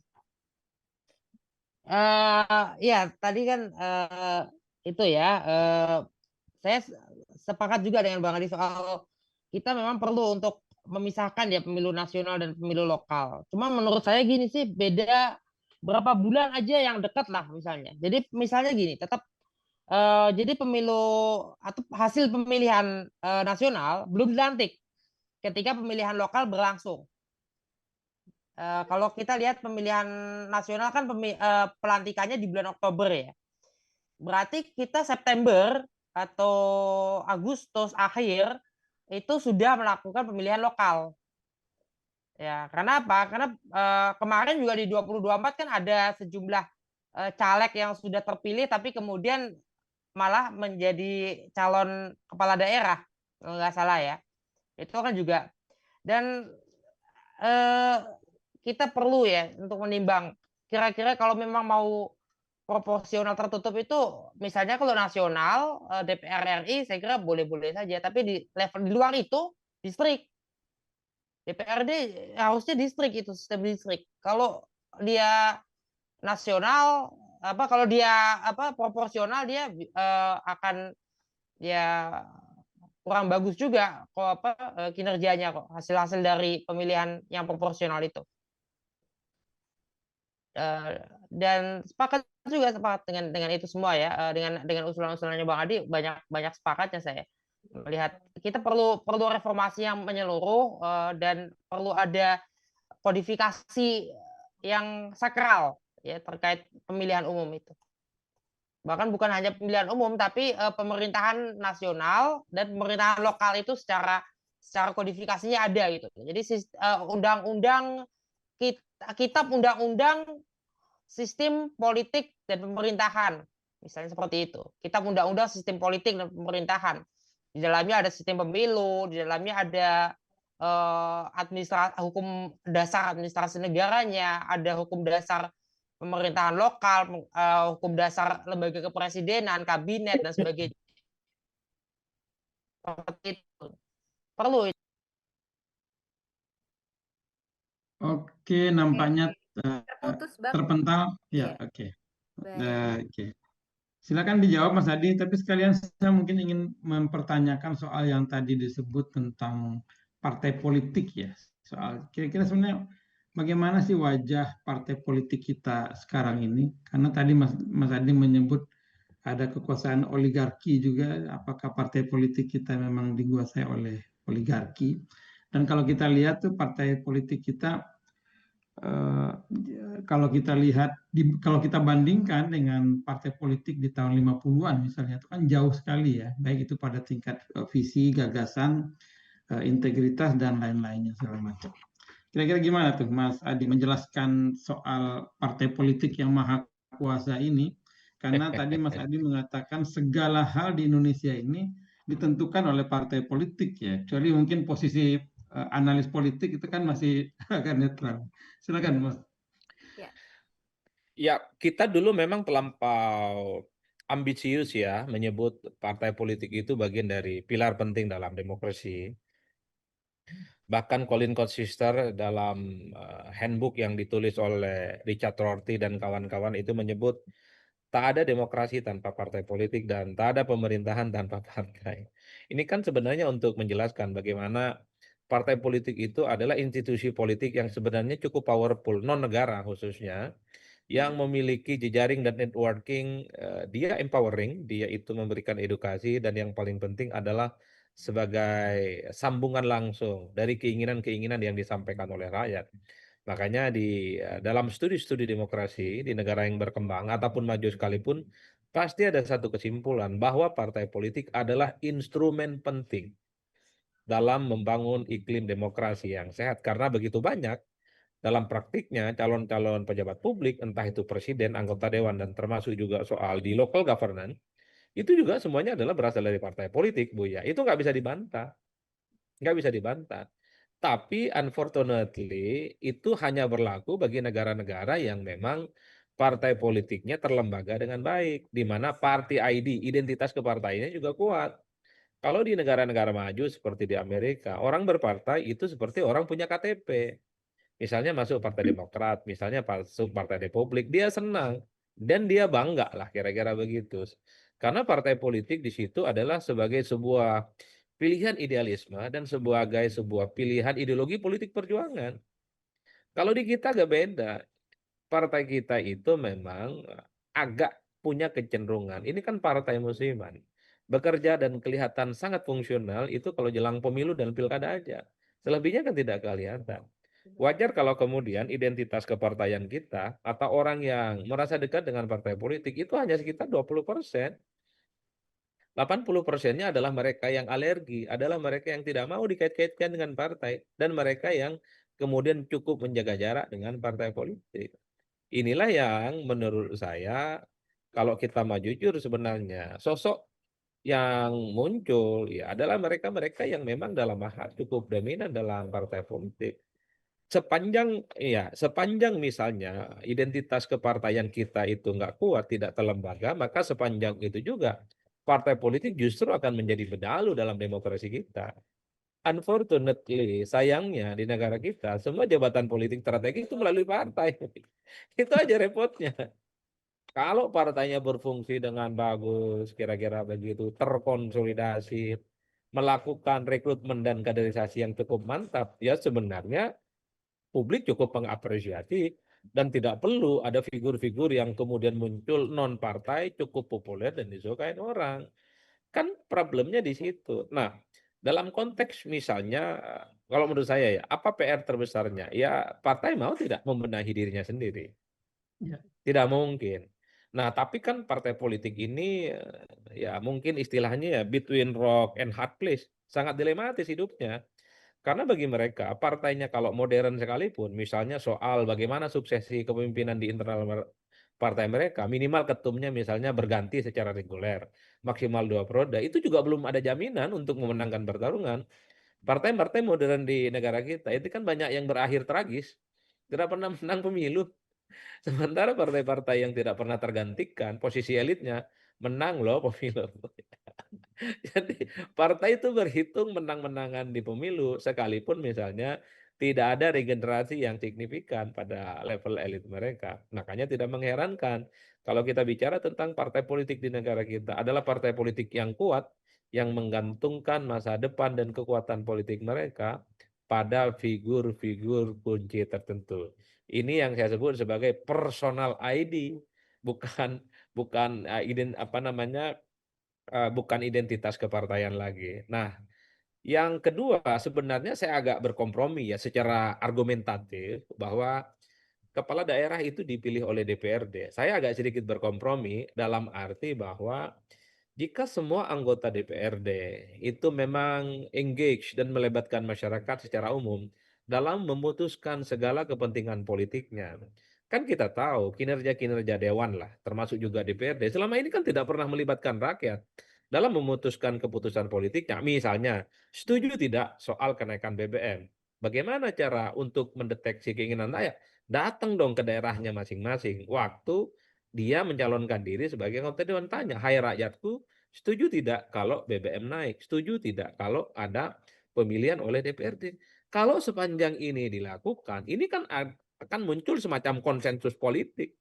Ya, tadi kan itu ya. Saya sepakat juga dengan Bang Adi soal kita memang perlu untuk memisahkan ya pemilu nasional dan pemilu lokal. Cuma menurut saya gini sih, beda berapa bulan aja yang dekat lah misalnya. Jadi misalnya gini, tetap jadi pemilu atau hasil pemilihan nasional belum dilantik ketika pemilihan lokal berlangsung. Kalau kita lihat pemilihan nasional kan pelantikannya di bulan Oktober ya. Berarti kita September atau Agustus akhir itu sudah melakukan pemilihan lokal. Ya, karena apa? Karena kemarin juga di 2024 kan ada sejumlah caleg yang sudah terpilih tapi kemudian malah menjadi calon kepala daerah, kalau nggak salah ya. Itu kan juga. Dan kita perlu ya untuk menimbang kira-kira kalau memang mau proporsional tertutup itu misalnya kalau nasional DPR RI saya kira boleh-boleh saja, tapi di level di luar itu distrik DPRD harusnya distrik, itu sistem distrik. Kalau dia nasional kalau dia proporsional dia akan ya kurang bagus juga kok kinerjanya kok hasil-hasil dari pemilihan yang proporsional itu. Dan sepakat dengan itu semua ya, dengan usulan-usulannya Bang Adi, banyak sepakatnya saya melihat kita perlu reformasi yang menyeluruh dan perlu ada kodifikasi yang sakral ya terkait pemilihan umum itu. Bahkan bukan hanya pemilihan umum tapi pemerintahan nasional dan pemerintahan lokal itu secara kodifikasinya ada gitu. Jadi undang-undang kitab undang-undang sistem politik dan pemerintahan, misalnya seperti itu. Kitab undang-undang sistem politik dan pemerintahan. Di dalamnya ada sistem pemilu, di dalamnya ada hukum dasar administrasi negaranya, ada hukum dasar pemerintahan lokal, hukum dasar lembaga kepresidenan, kabinet dan sebagainya. Seperti itu. Perlu. Oke, nampaknya Terputus Bang. terpental. Ya, Iya. oke. Baik. Oke. Silakan dijawab Mas Adi, tapi sekalian saya mungkin ingin mempertanyakan soal yang tadi disebut tentang partai politik ya. Soal kira-kira sebenarnya bagaimana sih wajah partai politik kita sekarang ini? Karena tadi Mas Adi menyebut ada kekuasaan oligarki juga, apakah partai politik kita memang dikuasai oleh oligarki? Dan kalau kita lihat tuh partai politik kita, kalau kita lihat, kalau kita bandingkan dengan partai politik di tahun 50-an misalnya, itu kan jauh sekali ya, baik itu pada tingkat visi, gagasan, integritas, dan lain-lainnya segala macam. Kira-kira gimana tuh Mas Adi menjelaskan soal partai politik yang maha kuasa ini? Karena tadi Mas Adi mengatakan segala hal di Indonesia ini ditentukan oleh partai politik ya. Kecuali mungkin posisi analis politik itu kan masih agak netral. Silakan Mas. Ya, kita dulu memang terlampau ambisius ya menyebut partai politik itu bagian dari pilar penting dalam demokrasi. Bahkan Colin Consister dalam handbook yang ditulis oleh Richard Rorty dan kawan-kawan itu menyebut tak ada demokrasi tanpa partai politik dan tak ada pemerintahan tanpa partai. Ini kan sebenarnya untuk menjelaskan bagaimana partai politik itu adalah institusi politik yang sebenarnya cukup powerful, non-negara khususnya, yang memiliki jejaring dan networking. Dia empowering, dia itu memberikan edukasi, dan yang paling penting adalah sebagai sambungan langsung dari keinginan-keinginan yang disampaikan oleh rakyat. Makanya di dalam studi-studi demokrasi di negara yang berkembang ataupun maju sekalipun, pasti ada satu kesimpulan bahwa partai politik adalah instrumen penting dalam membangun iklim demokrasi yang sehat. Karena begitu banyak dalam praktiknya calon-calon pejabat publik, entah itu presiden, anggota dewan, dan termasuk juga soal di local governance, itu juga semuanya adalah berasal dari partai politik, Bu ya. Itu nggak bisa dibantah. Nggak bisa dibantah. Tapi unfortunately itu hanya berlaku bagi negara-negara yang memang partai politiknya terlembaga dengan baik, di mana party ID, identitas kepartaiannya juga kuat. Kalau di negara-negara maju seperti di Amerika, orang berpartai itu seperti orang punya KTP. Misalnya masuk Partai Demokrat, misalnya masuk Partai Republik, dia senang dan dia bangga lah, kira-kira begitu. Karena partai politik di situ adalah sebagai sebuah pilihan idealisme dan sebagai sebuah pilihan ideologi politik perjuangan. Kalau di kita agak beda. Partai kita itu memang agak punya kecenderungan. Ini kan partai musiman. Bekerja dan kelihatan sangat fungsional itu kalau jelang pemilu dan pilkada aja. Selebihnya kan tidak kelihatan. Wajar kalau kemudian identitas kepartaian kita atau orang yang merasa dekat dengan partai politik itu hanya sekitar 20%. 80%-nya adalah mereka yang alergi, adalah mereka yang tidak mau dikait-kaitkan dengan partai, dan mereka yang kemudian cukup menjaga jarak dengan partai politik. Inilah yang menurut saya, kalau kita mau jujur sebenarnya, sosok yang muncul ya adalah mereka-mereka yang memang dalam hal cukup dominan dalam partai politik. Sepanjang misalnya identitas kepartaian kita itu nggak kuat, tidak terlembaga, maka sepanjang itu juga partai politik justru akan menjadi benalu dalam demokrasi kita. Unfortunately, sayangnya di negara kita semua jabatan politik strategis itu melalui partai. Itu aja repotnya. Kalau partainya berfungsi dengan bagus, kira-kira begitu, terkonsolidasi, melakukan rekrutmen dan kaderisasi yang cukup mantap, ya sebenarnya publik cukup mengapresiasi dan tidak perlu ada figur-figur yang kemudian muncul non partai cukup populer dan disukai orang. Kan problemnya di situ. Nah, dalam konteks misalnya kalau menurut saya ya, apa PR terbesarnya? Ya partai mau tidak membenahi dirinya sendiri. Ya. Tidak mungkin. Nah, tapi kan partai politik ini ya mungkin istilahnya ya between rock and hard place. Sangat dilematis hidupnya. Karena bagi mereka, partainya kalau modern sekalipun, misalnya soal bagaimana suksesi kepemimpinan di internal partai mereka, minimal ketumnya misalnya berganti secara reguler, maksimal 2 periode, itu juga belum ada jaminan untuk memenangkan pertarungan. Partai-partai modern di negara kita, itu kan banyak yang berakhir tragis, tidak pernah menang pemilu. Sementara partai-partai yang tidak pernah tergantikan, posisi elitnya menang loh pemilu. Jadi partai itu berhitung menang-menangan di pemilu, sekalipun misalnya tidak ada regenerasi yang signifikan pada level elit mereka. Makanya tidak mengherankan kalau kita bicara tentang partai politik di negara kita adalah partai politik yang kuat, yang menggantungkan masa depan dan kekuatan politik mereka pada figur-figur kunci tertentu. Ini yang saya sebut sebagai personal ID, bukan bukan bukan identitas kepartaian lagi. Nah, yang kedua sebenarnya saya agak berkompromi ya secara argumentatif bahwa kepala daerah itu dipilih oleh DPRD. Saya agak sedikit berkompromi dalam arti bahwa jika semua anggota DPRD itu memang engage dan melibatkan masyarakat secara umum dalam memutuskan segala kepentingan politiknya. Kan kita tahu kinerja-kinerja dewan lah, termasuk juga DPRD, selama ini kan tidak pernah melibatkan rakyat dalam memutuskan keputusan politiknya. Misalnya, setuju tidak soal kenaikan BBM? Bagaimana cara untuk mendeteksi keinginan rakyat? Datang dong ke daerahnya masing-masing. Waktu dia mencalonkan diri sebagai anggota dewan, tanya, hai rakyatku, setuju tidak kalau BBM naik? Setuju tidak kalau ada pemilihan oleh DPRD? Kalau sepanjang ini dilakukan, ini kan akan muncul semacam konsensus politik.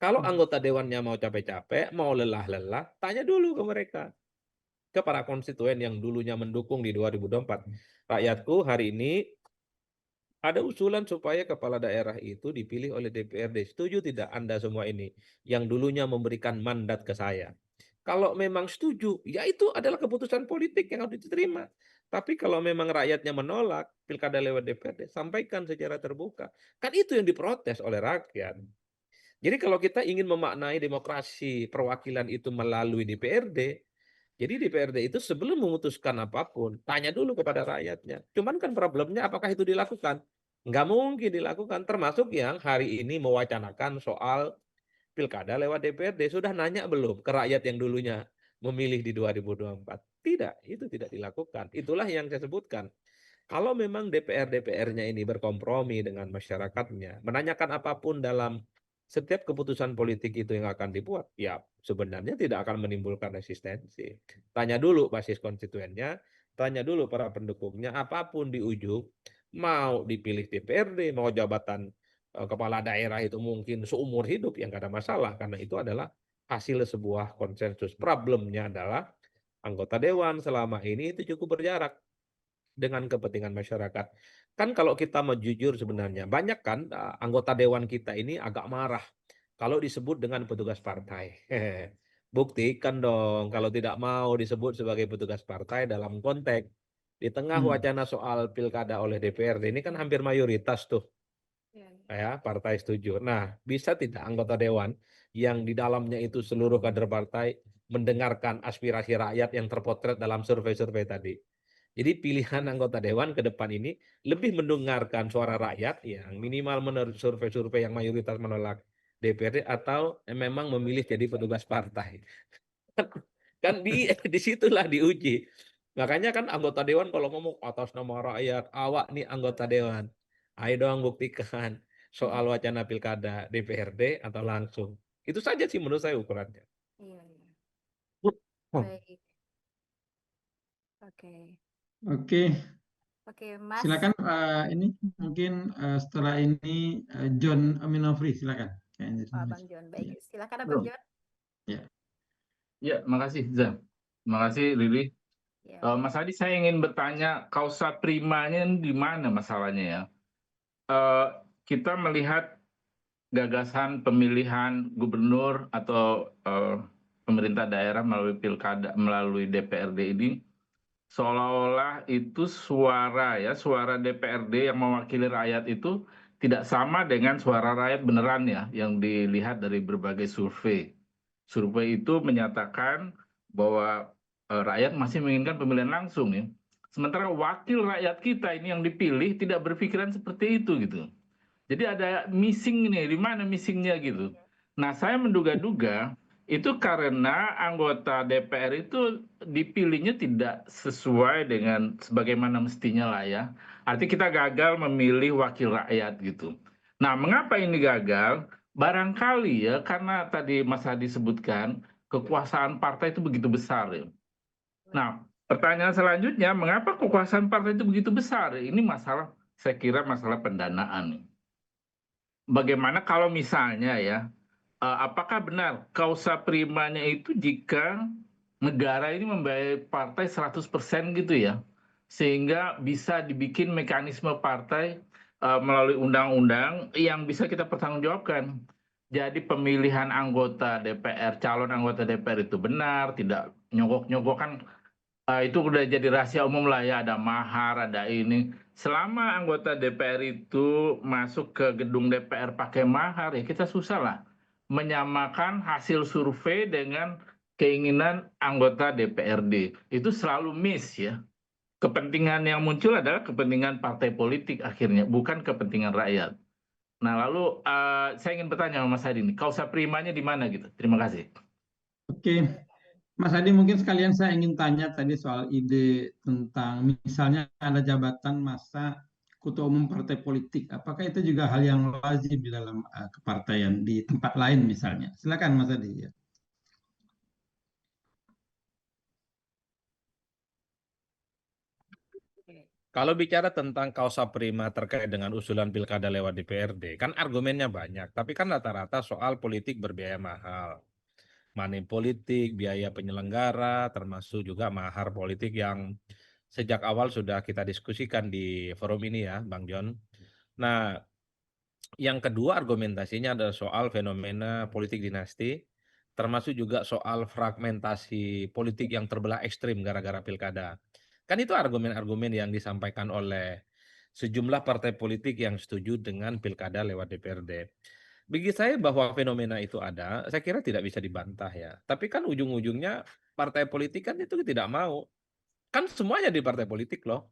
Kalau anggota dewannya mau capek-capek, mau lelah-lelah, tanya dulu ke mereka. Ke para konstituen yang dulunya mendukung di 2024. Rakyatku, hari ini ada usulan supaya kepala daerah itu dipilih oleh DPRD. Setuju tidak Anda semua ini? Yang dulunya memberikan mandat ke saya. Kalau memang setuju, ya itu adalah keputusan politik yang harus diterima. Tapi kalau memang rakyatnya menolak pilkada lewat DPRD, sampaikan secara terbuka. Kan itu yang diprotes oleh rakyat. Jadi kalau kita ingin memaknai demokrasi perwakilan itu melalui DPRD, jadi DPRD itu sebelum memutuskan apapun, tanya dulu kepada rakyatnya. Cuman kan problemnya apakah itu dilakukan? Nggak mungkin dilakukan, termasuk yang hari ini mewacanakan soal pilkada lewat DPRD. Sudah nanya belum ke rakyat yang dulunya memilih di 2024? Tidak, itu tidak dilakukan. Itulah yang saya sebutkan. Kalau memang DPR-DPR-nya ini berkompromi dengan masyarakatnya, menanyakan apapun dalam setiap keputusan politik itu yang akan dibuat, ya sebenarnya tidak akan menimbulkan resistensi. Tanya dulu basis konstituennya, tanya dulu para pendukungnya, apapun di ujung, mau dipilih DPRD, mau jabatan kepala daerah itu mungkin seumur hidup, yang gak ada masalah, karena itu adalah hasil sebuah konsensus. Problemnya adalah anggota dewan selama ini itu cukup berjarak dengan kepentingan masyarakat. Kan kalau kita mau jujur sebenarnya, banyak kan anggota dewan kita ini agak marah kalau disebut dengan petugas partai. Buktikan dong kalau tidak mau disebut sebagai petugas partai dalam konteks di tengah wacana soal pilkada oleh DPRD ini kan hampir mayoritas tuh ya partai setuju. Nah, bisa tidak anggota dewan yang di dalamnya itu seluruh kader partai mendengarkan aspirasi rakyat yang terpotret dalam survei-survei tadi? Jadi pilihan anggota dewan ke depan ini lebih mendengarkan suara rakyat yang minimal menurut survei-survei yang mayoritas menolak DPRD atau memang memilih jadi petugas partai. Kan disitulah diuji. Makanya kan anggota dewan kalau ngomong atas nama rakyat, awak nih anggota dewan. Ayo dong buktikan soal wacana pilkada DPRD atau langsung. Itu saja sih menurut saya ukurannya. Iya, iya. Baik. Oke. Oke, Mas. Silakan ini mungkin setelah ini John Aminofri, silakan. Abang John, baik. Silakan Abang John. Ya, makasih Zam. Makasih Lili. Ya. Mas Adi, saya ingin bertanya kausa primanya di mana masalahnya ya? Kita melihat gagasan pemilihan gubernur atau pemerintah daerah melalui pilkada, melalui DPRD ini seolah-olah itu suara DPRD yang mewakili rakyat itu tidak sama dengan suara rakyat beneran ya, yang dilihat dari berbagai survei. Survei itu menyatakan bahwa rakyat masih menginginkan pemilihan langsung ya. Sementara wakil rakyat kita ini yang dipilih tidak berpikiran seperti itu gitu. Jadi ada missing nih, di mana missingnya gitu. Nah, saya menduga-duga itu karena anggota DPR itu dipilihnya tidak sesuai dengan sebagaimana mestinya lah ya. Artinya kita gagal memilih wakil rakyat gitu. Nah, mengapa ini gagal? Barangkali ya karena tadi Mas Hadi sebutkan kekuasaan partai itu begitu besar ya. Nah, pertanyaan selanjutnya, mengapa kekuasaan partai itu begitu besar? Ini masalah, saya kira masalah pendanaan. Bagaimana kalau misalnya ya, apakah benar causa primanya itu jika negara ini membayar partai 100% gitu ya, sehingga bisa dibikin mekanisme partai melalui undang-undang yang bisa kita pertanggungjawabkan. Jadi pemilihan anggota DPR, calon anggota DPR itu benar, tidak nyogok-nyogok kan. Itu udah jadi rahasia umum lah ya, ada mahar, ada ini. Selama anggota DPR itu masuk ke gedung DPR pakai mahar, ya kita susah lah menyamakan hasil survei dengan keinginan anggota DPRD. Itu selalu miss ya. Kepentingan yang muncul adalah kepentingan partai politik akhirnya, bukan kepentingan rakyat. Nah lalu saya ingin bertanya sama Mas Hadi ini, causa primanya di mana gitu? Terima kasih. Oke, Mas Hadi, mungkin sekalian saya ingin tanya tadi soal ide tentang misalnya ada jabatan masa ketua umum partai politik. Apakah itu juga hal yang lazim di dalam kepartaian di tempat lain misalnya? Silakan Mas Hadi. Ya. Kalau bicara tentang causa prima terkait dengan usulan pilkada lewat DPRD, kan argumennya banyak, tapi kan rata-rata soal politik berbiaya mahal. Money politik, biaya penyelenggara, termasuk juga mahar politik yang sejak awal sudah kita diskusikan di forum ini ya, Bang John. Nah, yang kedua argumentasinya adalah soal fenomena politik dinasti, termasuk juga soal fragmentasi politik yang terbelah ekstrim gara-gara pilkada. Kan itu argumen-argumen yang disampaikan oleh sejumlah partai politik yang setuju dengan pilkada lewat DPRD. Bagi saya bahwa fenomena itu ada, saya kira tidak bisa dibantah ya. Tapi kan ujung-ujungnya partai politik kan itu tidak mau. Kan semuanya di partai politik loh.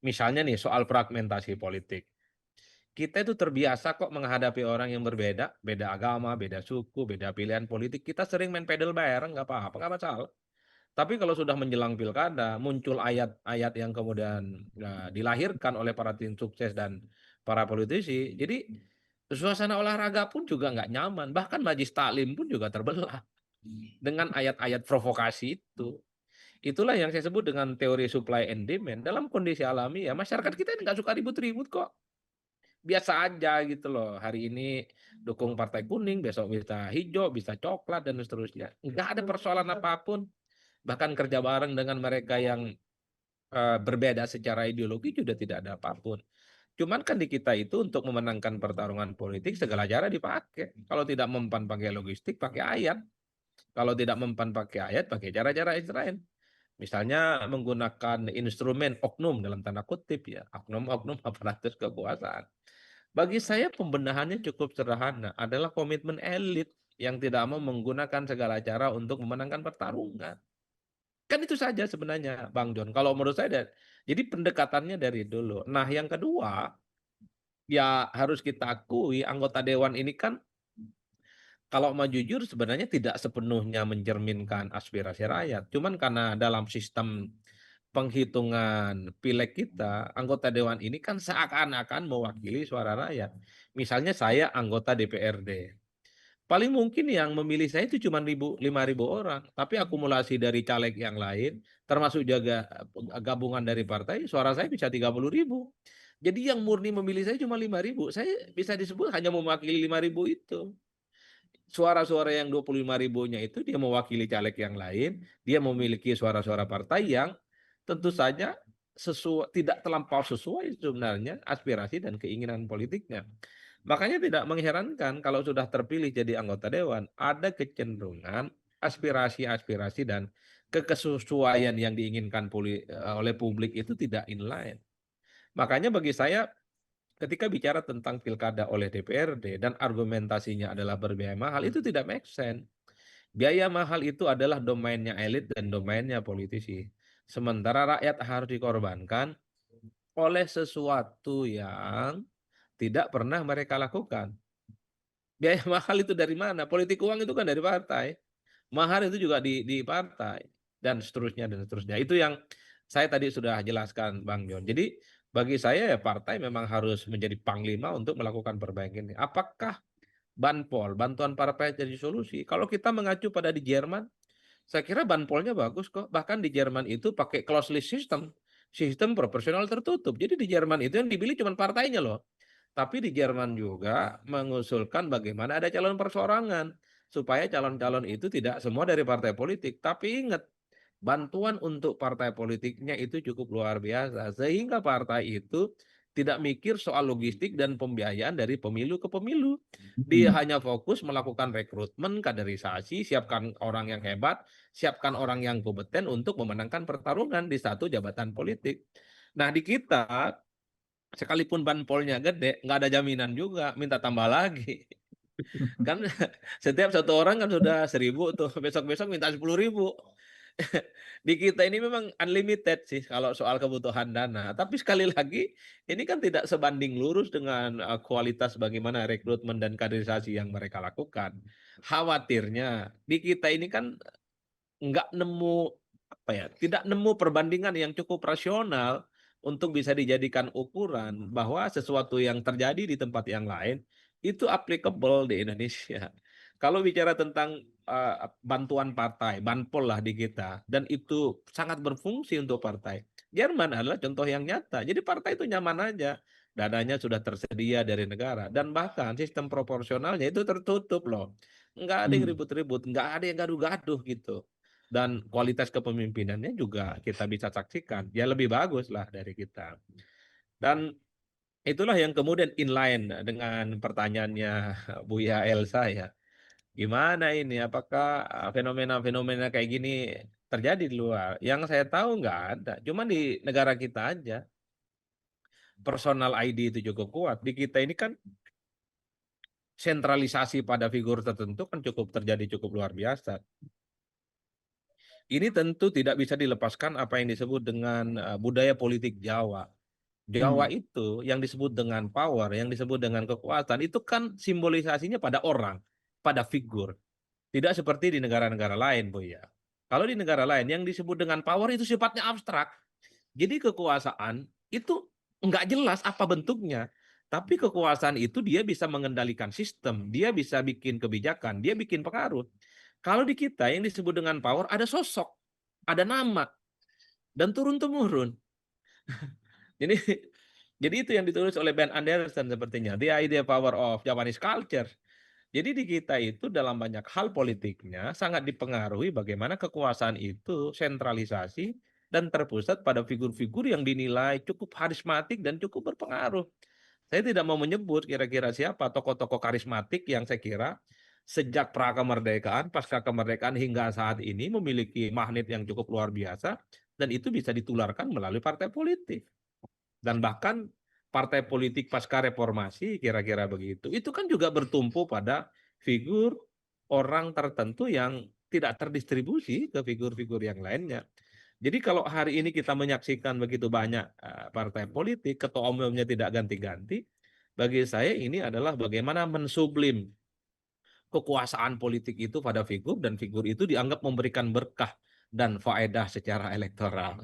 Misalnya nih soal fragmentasi politik. Kita itu terbiasa kok menghadapi orang yang berbeda, beda agama, beda suku, beda pilihan politik. Kita sering main pedal bareng, nggak apa-apa, nggak masalah. Tapi kalau sudah menjelang pilkada, muncul ayat-ayat yang kemudian dilahirkan oleh para tim sukses dan para politisi. Jadi suasana olahraga pun juga nggak nyaman. Bahkan Majelis Taklim pun juga terbelah dengan ayat-ayat provokasi itu. Itulah yang saya sebut dengan teori supply and demand. Dalam kondisi alami ya masyarakat kita nggak suka ribut-ribut kok. Biasa aja gitu loh. Hari ini dukung partai kuning, besok bisa hijau, bisa coklat dan seterusnya. Nggak ada persoalan apapun. Bahkan kerja bareng dengan mereka yang berbeda secara ideologi juga tidak ada apapun. Cuman kan di kita itu untuk memenangkan pertarungan politik segala cara dipakai. Kalau tidak mempan pakai logistik, pakai ayat. Kalau tidak mempan pakai ayat, pakai cara-cara Israel. Misalnya menggunakan instrumen oknum dalam tanda kutip ya. Oknum-oknum aparatus kekuasaan. Bagi saya pembenahannya cukup sederhana, adalah komitmen elit yang tidak mau menggunakan segala cara untuk memenangkan pertarungan. Kan itu saja sebenarnya Bang John. Kalau menurut saya, jadi pendekatannya dari dulu. Nah yang kedua, ya harus kita akui anggota dewan ini kan kalau mau jujur sebenarnya tidak sepenuhnya mencerminkan aspirasi rakyat. Cuman karena dalam sistem penghitungan pileg kita, anggota dewan ini kan seakan-akan mewakili suara rakyat. Misalnya saya anggota DPRD. Paling mungkin yang memilih saya itu cuma 5.000 orang. Tapi akumulasi dari caleg yang lain, termasuk juga gabungan dari partai, suara saya bisa 30.000. Jadi yang murni memilih saya cuma 5.000. Saya bisa disebut hanya mewakili 5.000 itu. Suara-suara yang 25.000-nya itu dia mewakili caleg yang lain, dia memiliki suara-suara partai yang tentu saja tidak terlampau sesuai sebenarnya aspirasi dan keinginan politiknya. Makanya tidak mengherankan kalau sudah terpilih jadi anggota dewan, ada kecenderungan aspirasi-aspirasi dan kesesuaian yang diinginkan oleh publik itu tidak inline. Makanya bagi saya ketika bicara tentang pilkada oleh DPRD dan argumentasinya adalah berbiaya mahal, itu tidak make sense. Biaya mahal itu adalah domainnya elit dan domainnya politisi. Sementara rakyat harus dikorbankan oleh sesuatu yang tidak pernah mereka lakukan. Biaya mahal itu dari mana? Politik uang itu kan dari partai. Mahar itu juga di partai. Dan seterusnya, dan seterusnya. Itu yang saya tadi sudah jelaskan Bang John. Jadi Bagi saya ya partai memang harus menjadi panglima untuk melakukan perbaikan ini. Apakah bantuan partai jadi solusi? Kalau kita mengacu pada di Jerman, saya kira banpolnya bagus kok. Bahkan di Jerman itu pakai closed list system, sistem proporsional tertutup. Jadi di Jerman itu yang dipilih cuma partainya loh. Tapi di Jerman juga mengusulkan bagaimana ada calon perseorangan supaya calon-calon itu tidak semua dari partai politik. Tapi ingat, bantuan untuk partai politiknya itu cukup luar biasa. Sehingga partai itu tidak mikir soal logistik dan pembiayaan dari pemilu ke pemilu. Dia hanya fokus melakukan rekrutmen, kaderisasi, siapkan orang yang hebat, siapkan orang yang kompeten untuk memenangkan pertarungan di satu jabatan politik. Nah di kita, sekalipun banpolnya gede, nggak ada jaminan juga, minta tambah lagi. Kan setiap satu orang kan sudah 1.000 tuh, besok-besok minta 10.000. Di kita ini memang unlimited sih kalau soal kebutuhan dana. Tapi sekali lagi ini kan tidak sebanding lurus dengan kualitas bagaimana rekrutmen dan kaderisasi yang mereka lakukan. Khawatirnya di kita ini kan nggak nemu tidak nemu perbandingan yang cukup rasional untuk bisa dijadikan ukuran bahwa sesuatu yang terjadi di tempat yang lain itu applicable di Indonesia. Kalau bicara tentang bantuan partai, banpol lah di kita, dan itu sangat berfungsi untuk partai. Jerman adalah contoh yang nyata. Jadi partai itu nyaman aja, dananya sudah tersedia dari negara, dan bahkan sistem proporsionalnya itu tertutup loh. Nggak ada yang ribut-ribut, nggak ada yang gaduh-gaduh gitu. Dan kualitas kepemimpinannya juga kita bisa saksikan, ya lebih bagus lah dari kita. Dan itulah yang kemudian inline dengan pertanyaannya Buya Elsa ya. Gimana ini? Apakah fenomena-fenomena kayak gini terjadi di luar? Yang saya tahu nggak ada. Cuma di negara kita aja. Personal ID itu cukup kuat. Di kita ini kan sentralisasi pada figur tertentu kan cukup terjadi cukup luar biasa. Ini tentu tidak bisa dilepaskan apa yang disebut dengan budaya politik Jawa. Jawa itu yang disebut dengan power, yang disebut dengan kekuasaan, itu kan simbolisasinya pada orang, pada figur. Tidak seperti di negara-negara lain, Bu ya. Kalau di negara lain yang disebut dengan power itu sifatnya abstrak. Jadi kekuasaan itu nggak jelas apa bentuknya. Tapi kekuasaan itu dia bisa mengendalikan sistem, dia bisa bikin kebijakan, dia bikin pengaruh. Kalau di kita yang disebut dengan power ada sosok, ada nama, dan turun-temurun. Jadi itu yang ditulis oleh Ben Anderson sepertinya, The Idea Power of Japanese Culture. Jadi di kita itu dalam banyak hal politiknya sangat dipengaruhi bagaimana kekuasaan itu sentralisasi dan terpusat pada figur-figur yang dinilai cukup karismatik dan cukup berpengaruh. Saya tidak mau menyebut kira-kira siapa tokoh-tokoh karismatik yang saya kira sejak pra-kemerdekaan, pasca kemerdekaan hingga saat ini memiliki magnet yang cukup luar biasa dan itu bisa ditularkan melalui partai politik. Dan bahkan partai politik pasca reformasi kira-kira begitu. Itu kan juga bertumpu pada figur orang tertentu yang tidak terdistribusi ke figur-figur yang lainnya. Jadi kalau hari ini kita menyaksikan begitu banyak partai politik, ketua umumnya tidak ganti-ganti, bagi saya ini adalah bagaimana mensublim kekuasaan politik itu pada figur dan figur itu dianggap memberikan berkah dan faedah secara elektoral.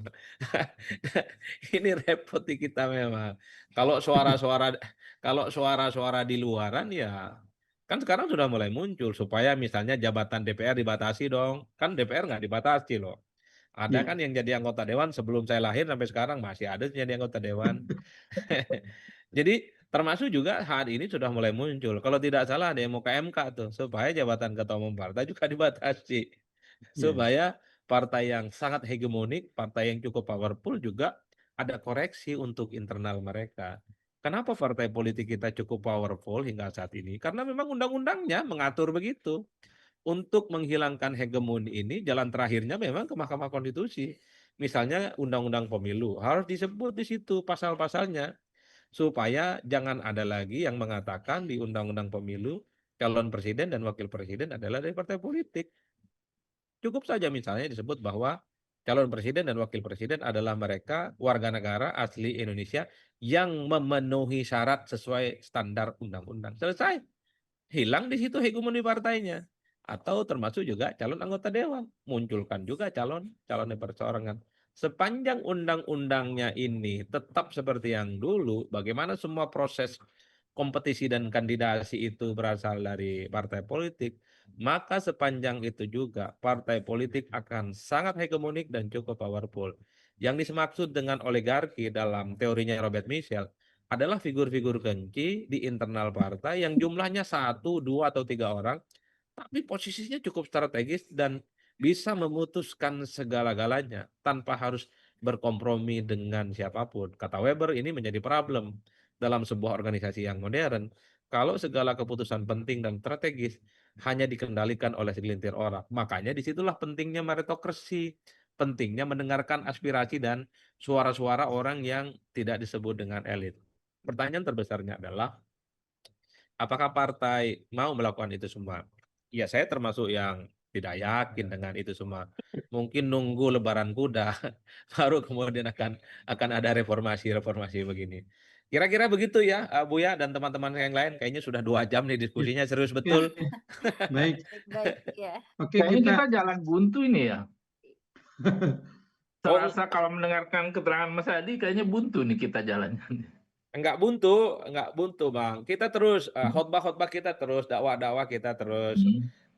Ini repot di kita memang. Kalau suara-suara di luaran ya kan sekarang sudah mulai muncul supaya misalnya jabatan DPR dibatasi dong. Kan DPR nggak dibatasi loh. Ada kan yang jadi anggota dewan sebelum saya lahir sampai sekarang masih ada yang jadi anggota dewan. Jadi termasuk juga hari ini sudah mulai muncul. Kalau tidak salah ada yang mau ke MK tuh supaya jabatan ketua umum partai juga dibatasi. Supaya partai yang sangat hegemonik, partai yang cukup powerful juga ada koreksi untuk internal mereka. Kenapa partai politik kita cukup powerful hingga saat ini? Karena memang undang-undangnya mengatur begitu. Untuk menghilangkan hegemoni ini, jalan terakhirnya memang ke Mahkamah Konstitusi. Misalnya Undang-Undang Pemilu, harus disebut di situ pasal-pasalnya. Supaya jangan ada lagi yang mengatakan di Undang-Undang Pemilu, calon presiden dan wakil presiden adalah dari partai politik. Cukup saja misalnya disebut bahwa calon presiden dan wakil presiden adalah mereka warga negara asli Indonesia yang memenuhi syarat sesuai standar undang-undang. Selesai. Hilang di situ hegemoni partainya. Atau termasuk juga calon anggota dewan. Munculkan juga calon perseorangan. Sepanjang undang-undangnya ini tetap seperti yang dulu, bagaimana semua proses kompetisi dan kandidasi itu berasal dari partai politik, maka sepanjang itu juga partai politik akan sangat hegemonik dan cukup powerful. Yang dimaksud dengan oligarki dalam teorinya Robert Michel adalah figur-figur kunci di internal partai yang jumlahnya 1, 2, atau 3 orang, tapi posisinya cukup strategis dan bisa memutuskan segala-galanya tanpa harus berkompromi dengan siapapun. Kata Weber, ini menjadi problem dalam sebuah organisasi yang modern. Kalau segala keputusan penting dan strategis hanya dikendalikan oleh segelintir orang. Makanya disitulah pentingnya meritokrasi, pentingnya mendengarkan aspirasi dan suara-suara orang yang tidak disebut dengan elit. Pertanyaan terbesarnya adalah, apakah partai mau melakukan itu semua? Ya, saya termasuk yang tidak yakin dengan itu semua. Mungkin nunggu lebaran kuda, baru kemudian akan ada reformasi begini. Kira-kira begitu ya, Buya dan teman-teman yang lain. Kayaknya sudah 2 jam nih diskusinya, serius betul. Baik. Baik, ya. Oke, Kayaknya kita kita jalan buntu ini ya. Oh, Terasa kalau mendengarkan keterangan Mas Adi, kayaknya buntu nih kita jalannya. enggak buntu, Bang. Kita terus khotbah-khotbah kita terus, dakwah-dakwah kita terus.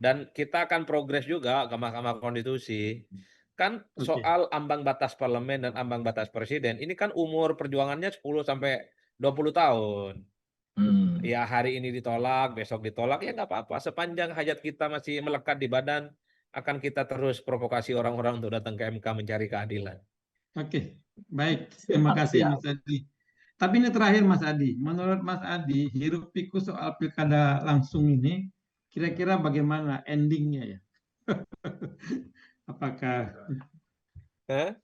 Dan kita akan progres juga ke Mahkamah Konstitusi. Kan Oke. soal ambang batas parlemen dan ambang batas presiden, ini kan umur perjuangannya 10 sampai 20 tahun. Ya, hari ini ditolak, besok ditolak, ya nggak apa-apa. Sepanjang hajat kita masih melekat di badan, akan kita terus provokasi orang-orang untuk datang ke MK mencari keadilan. Oke, baik. Terima kasih Mas Adi. Tapi ini terakhir Mas Adi. Menurut Mas Adi, hiruk pikuk soal pilkada langsung ini, kira-kira bagaimana endingnya ya? Apakah Hah?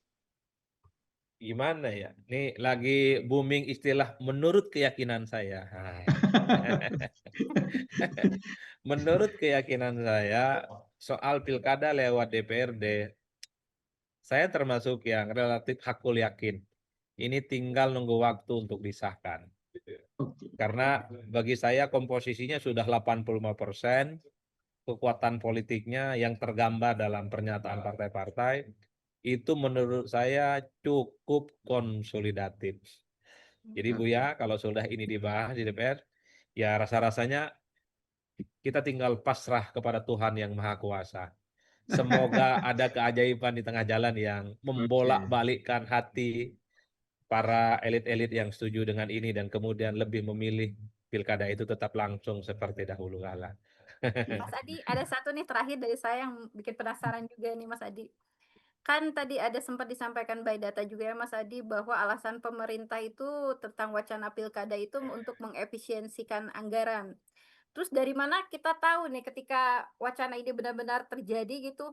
Gimana ya? Ini lagi booming istilah menurut keyakinan saya. Menurut keyakinan saya, soal pilkada lewat DPRD, saya termasuk yang relatif hakul yakin. Ini tinggal nunggu waktu untuk disahkan. Karena bagi saya komposisinya sudah 85%, kekuatan politiknya yang tergambar dalam pernyataan partai-partai, itu menurut saya cukup konsolidatif. Jadi Buya, kalau sudah ini dibahas di DPR, ya rasa-rasanya kita tinggal pasrah kepada Tuhan yang Maha Kuasa. Semoga ada keajaiban di tengah jalan yang membolak-balikkan hati para elit-elit yang setuju dengan ini dan kemudian lebih memilih pilkada itu tetap langsung seperti dahulu kala. Mas Adi, ada satu nih terakhir dari saya yang bikin penasaran juga nih Mas Adi. Kan tadi ada sempat disampaikan by data juga ya Mas Adi bahwa alasan pemerintah itu tentang wacana pilkada itu untuk mengefisiensikan anggaran. Terus dari mana kita tahu nih ketika wacana ini benar-benar terjadi gitu,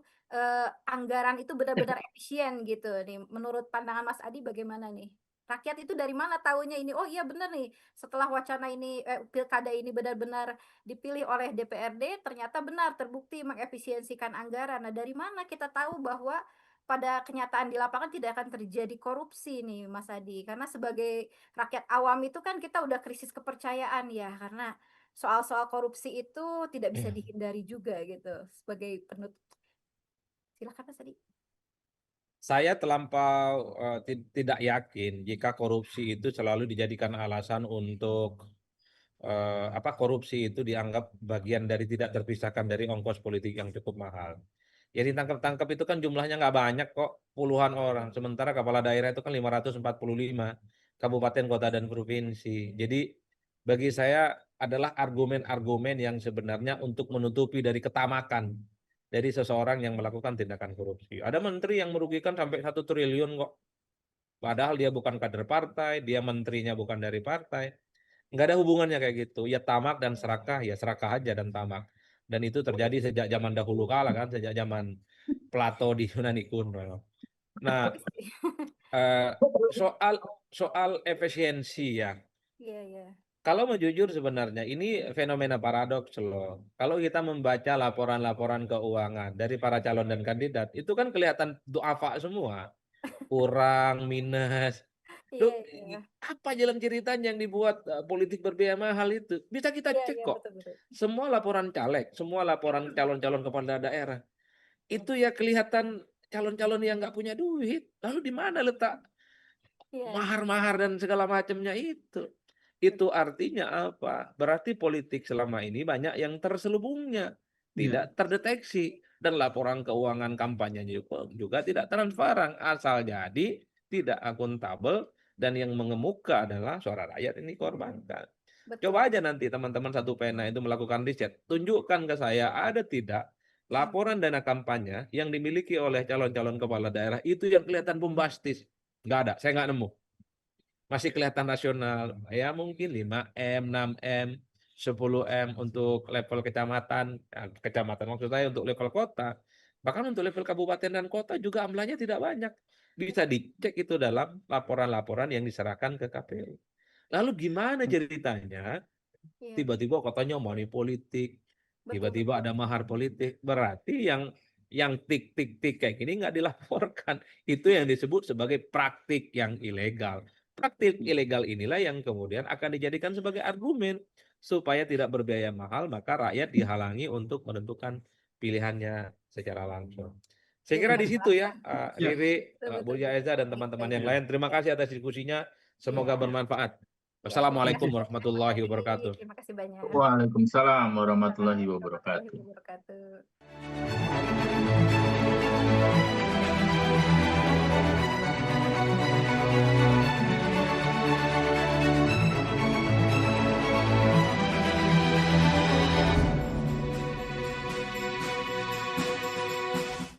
anggaran itu benar-benar efisien gitu nih. Menurut pandangan Mas Adi bagaimana nih? Rakyat itu dari mana tahunya ini, oh iya benar nih setelah wacana ini, pilkada ini benar-benar dipilih oleh DPRD ternyata benar terbukti mengefisiensikan anggaran. Nah dari mana kita tahu bahwa pada kenyataan di lapangan tidak akan terjadi korupsi nih Mas Adi? Karena sebagai rakyat awam itu kan kita udah krisis kepercayaan ya, karena soal-soal korupsi itu tidak bisa dihindari juga gitu. Sebagai penutup, silakan Mas Adi. Saya terlampau tidak yakin jika korupsi itu selalu dijadikan alasan untuk korupsi itu dianggap bagian dari tidak terpisahkan dari ongkos politik yang cukup mahal. Ya ditangkap-tangkap itu kan jumlahnya nggak banyak kok, puluhan orang. Sementara kepala daerah itu kan 545, kabupaten, kota, dan provinsi. Jadi bagi saya adalah argumen-argumen yang sebenarnya untuk menutupi dari ketamakan dari seseorang yang melakukan tindakan korupsi. Ada menteri yang merugikan sampai 1 triliun kok. Padahal dia bukan kader partai, dia menterinya bukan dari partai. Nggak ada hubungannya kayak gitu. Ya tamak dan serakah, ya serakah aja dan tamak. Dan itu terjadi sejak zaman dahulu kala kan, sejak zaman Plato di Yunani kuno. Nah, soal efisiensi ya. Iya, iya. Kalau mau jujur sebenarnya ini fenomena paradoks loh. Kalau kita membaca laporan-laporan keuangan dari para calon dan kandidat, itu kan kelihatan duafa semua. Kurang, minus. Iya, Loh, iya. apa jalan ceritanya yang dibuat politik berbiaya mahal itu? Bisa kita Iya, cek iya, kok. betul-betul. Semua laporan caleg, semua laporan calon-calon kepala daerah. Itu ya kelihatan calon-calon yang nggak punya duit. Lalu di mana letak Iya. mahar-mahar dan segala macamnya itu? Itu artinya apa? Berarti politik selama ini banyak yang terselubungnya, Iya. tidak terdeteksi, dan laporan keuangan kampanye juga tidak transparan, asal jadi tidak akuntabel, dan yang mengemuka adalah suara rakyat ini korbankan. Betul. Coba aja nanti teman-teman Satu Pena itu melakukan riset, tunjukkan ke saya ada tidak laporan dana kampanye yang dimiliki oleh calon-calon kepala daerah itu yang kelihatan bombastis. Nggak ada, saya nggak nemu. Masih kelihatan rasional, ya mungkin 5M, 6M, 10M untuk level kecamatan, kecamatan maksud saya untuk level kota. Bahkan untuk level kabupaten dan kota juga amlanya tidak banyak. Bisa dicek itu dalam laporan-laporan yang diserahkan ke KPU. Lalu gimana ceritanya? Iya. Tiba-tiba katanya money politik, Betul, tiba-tiba betul. ada mahar politik. Berarti yang tik-tik-tik kayak gini nggak dilaporkan. Itu yang disebut sebagai praktik yang ilegal. Praktik ilegal inilah yang kemudian akan dijadikan sebagai argumen supaya tidak berbiaya mahal, maka rakyat dihalangi untuk menentukan pilihannya secara langsung. Saya kira di situ ya, Ya. Riri, Betul, Bu betul. Yaiza, dan teman-teman yang Iya. lain. Terima kasih atas diskusinya. Semoga Iya. bermanfaat. Ya, Wassalamualaikum terima kasih. warahmatullahi wabarakatuh. Terima kasih banyak. Waalaikumsalam warahmatullahi Warahmatullahi wabarakatuh. wabarakatuh.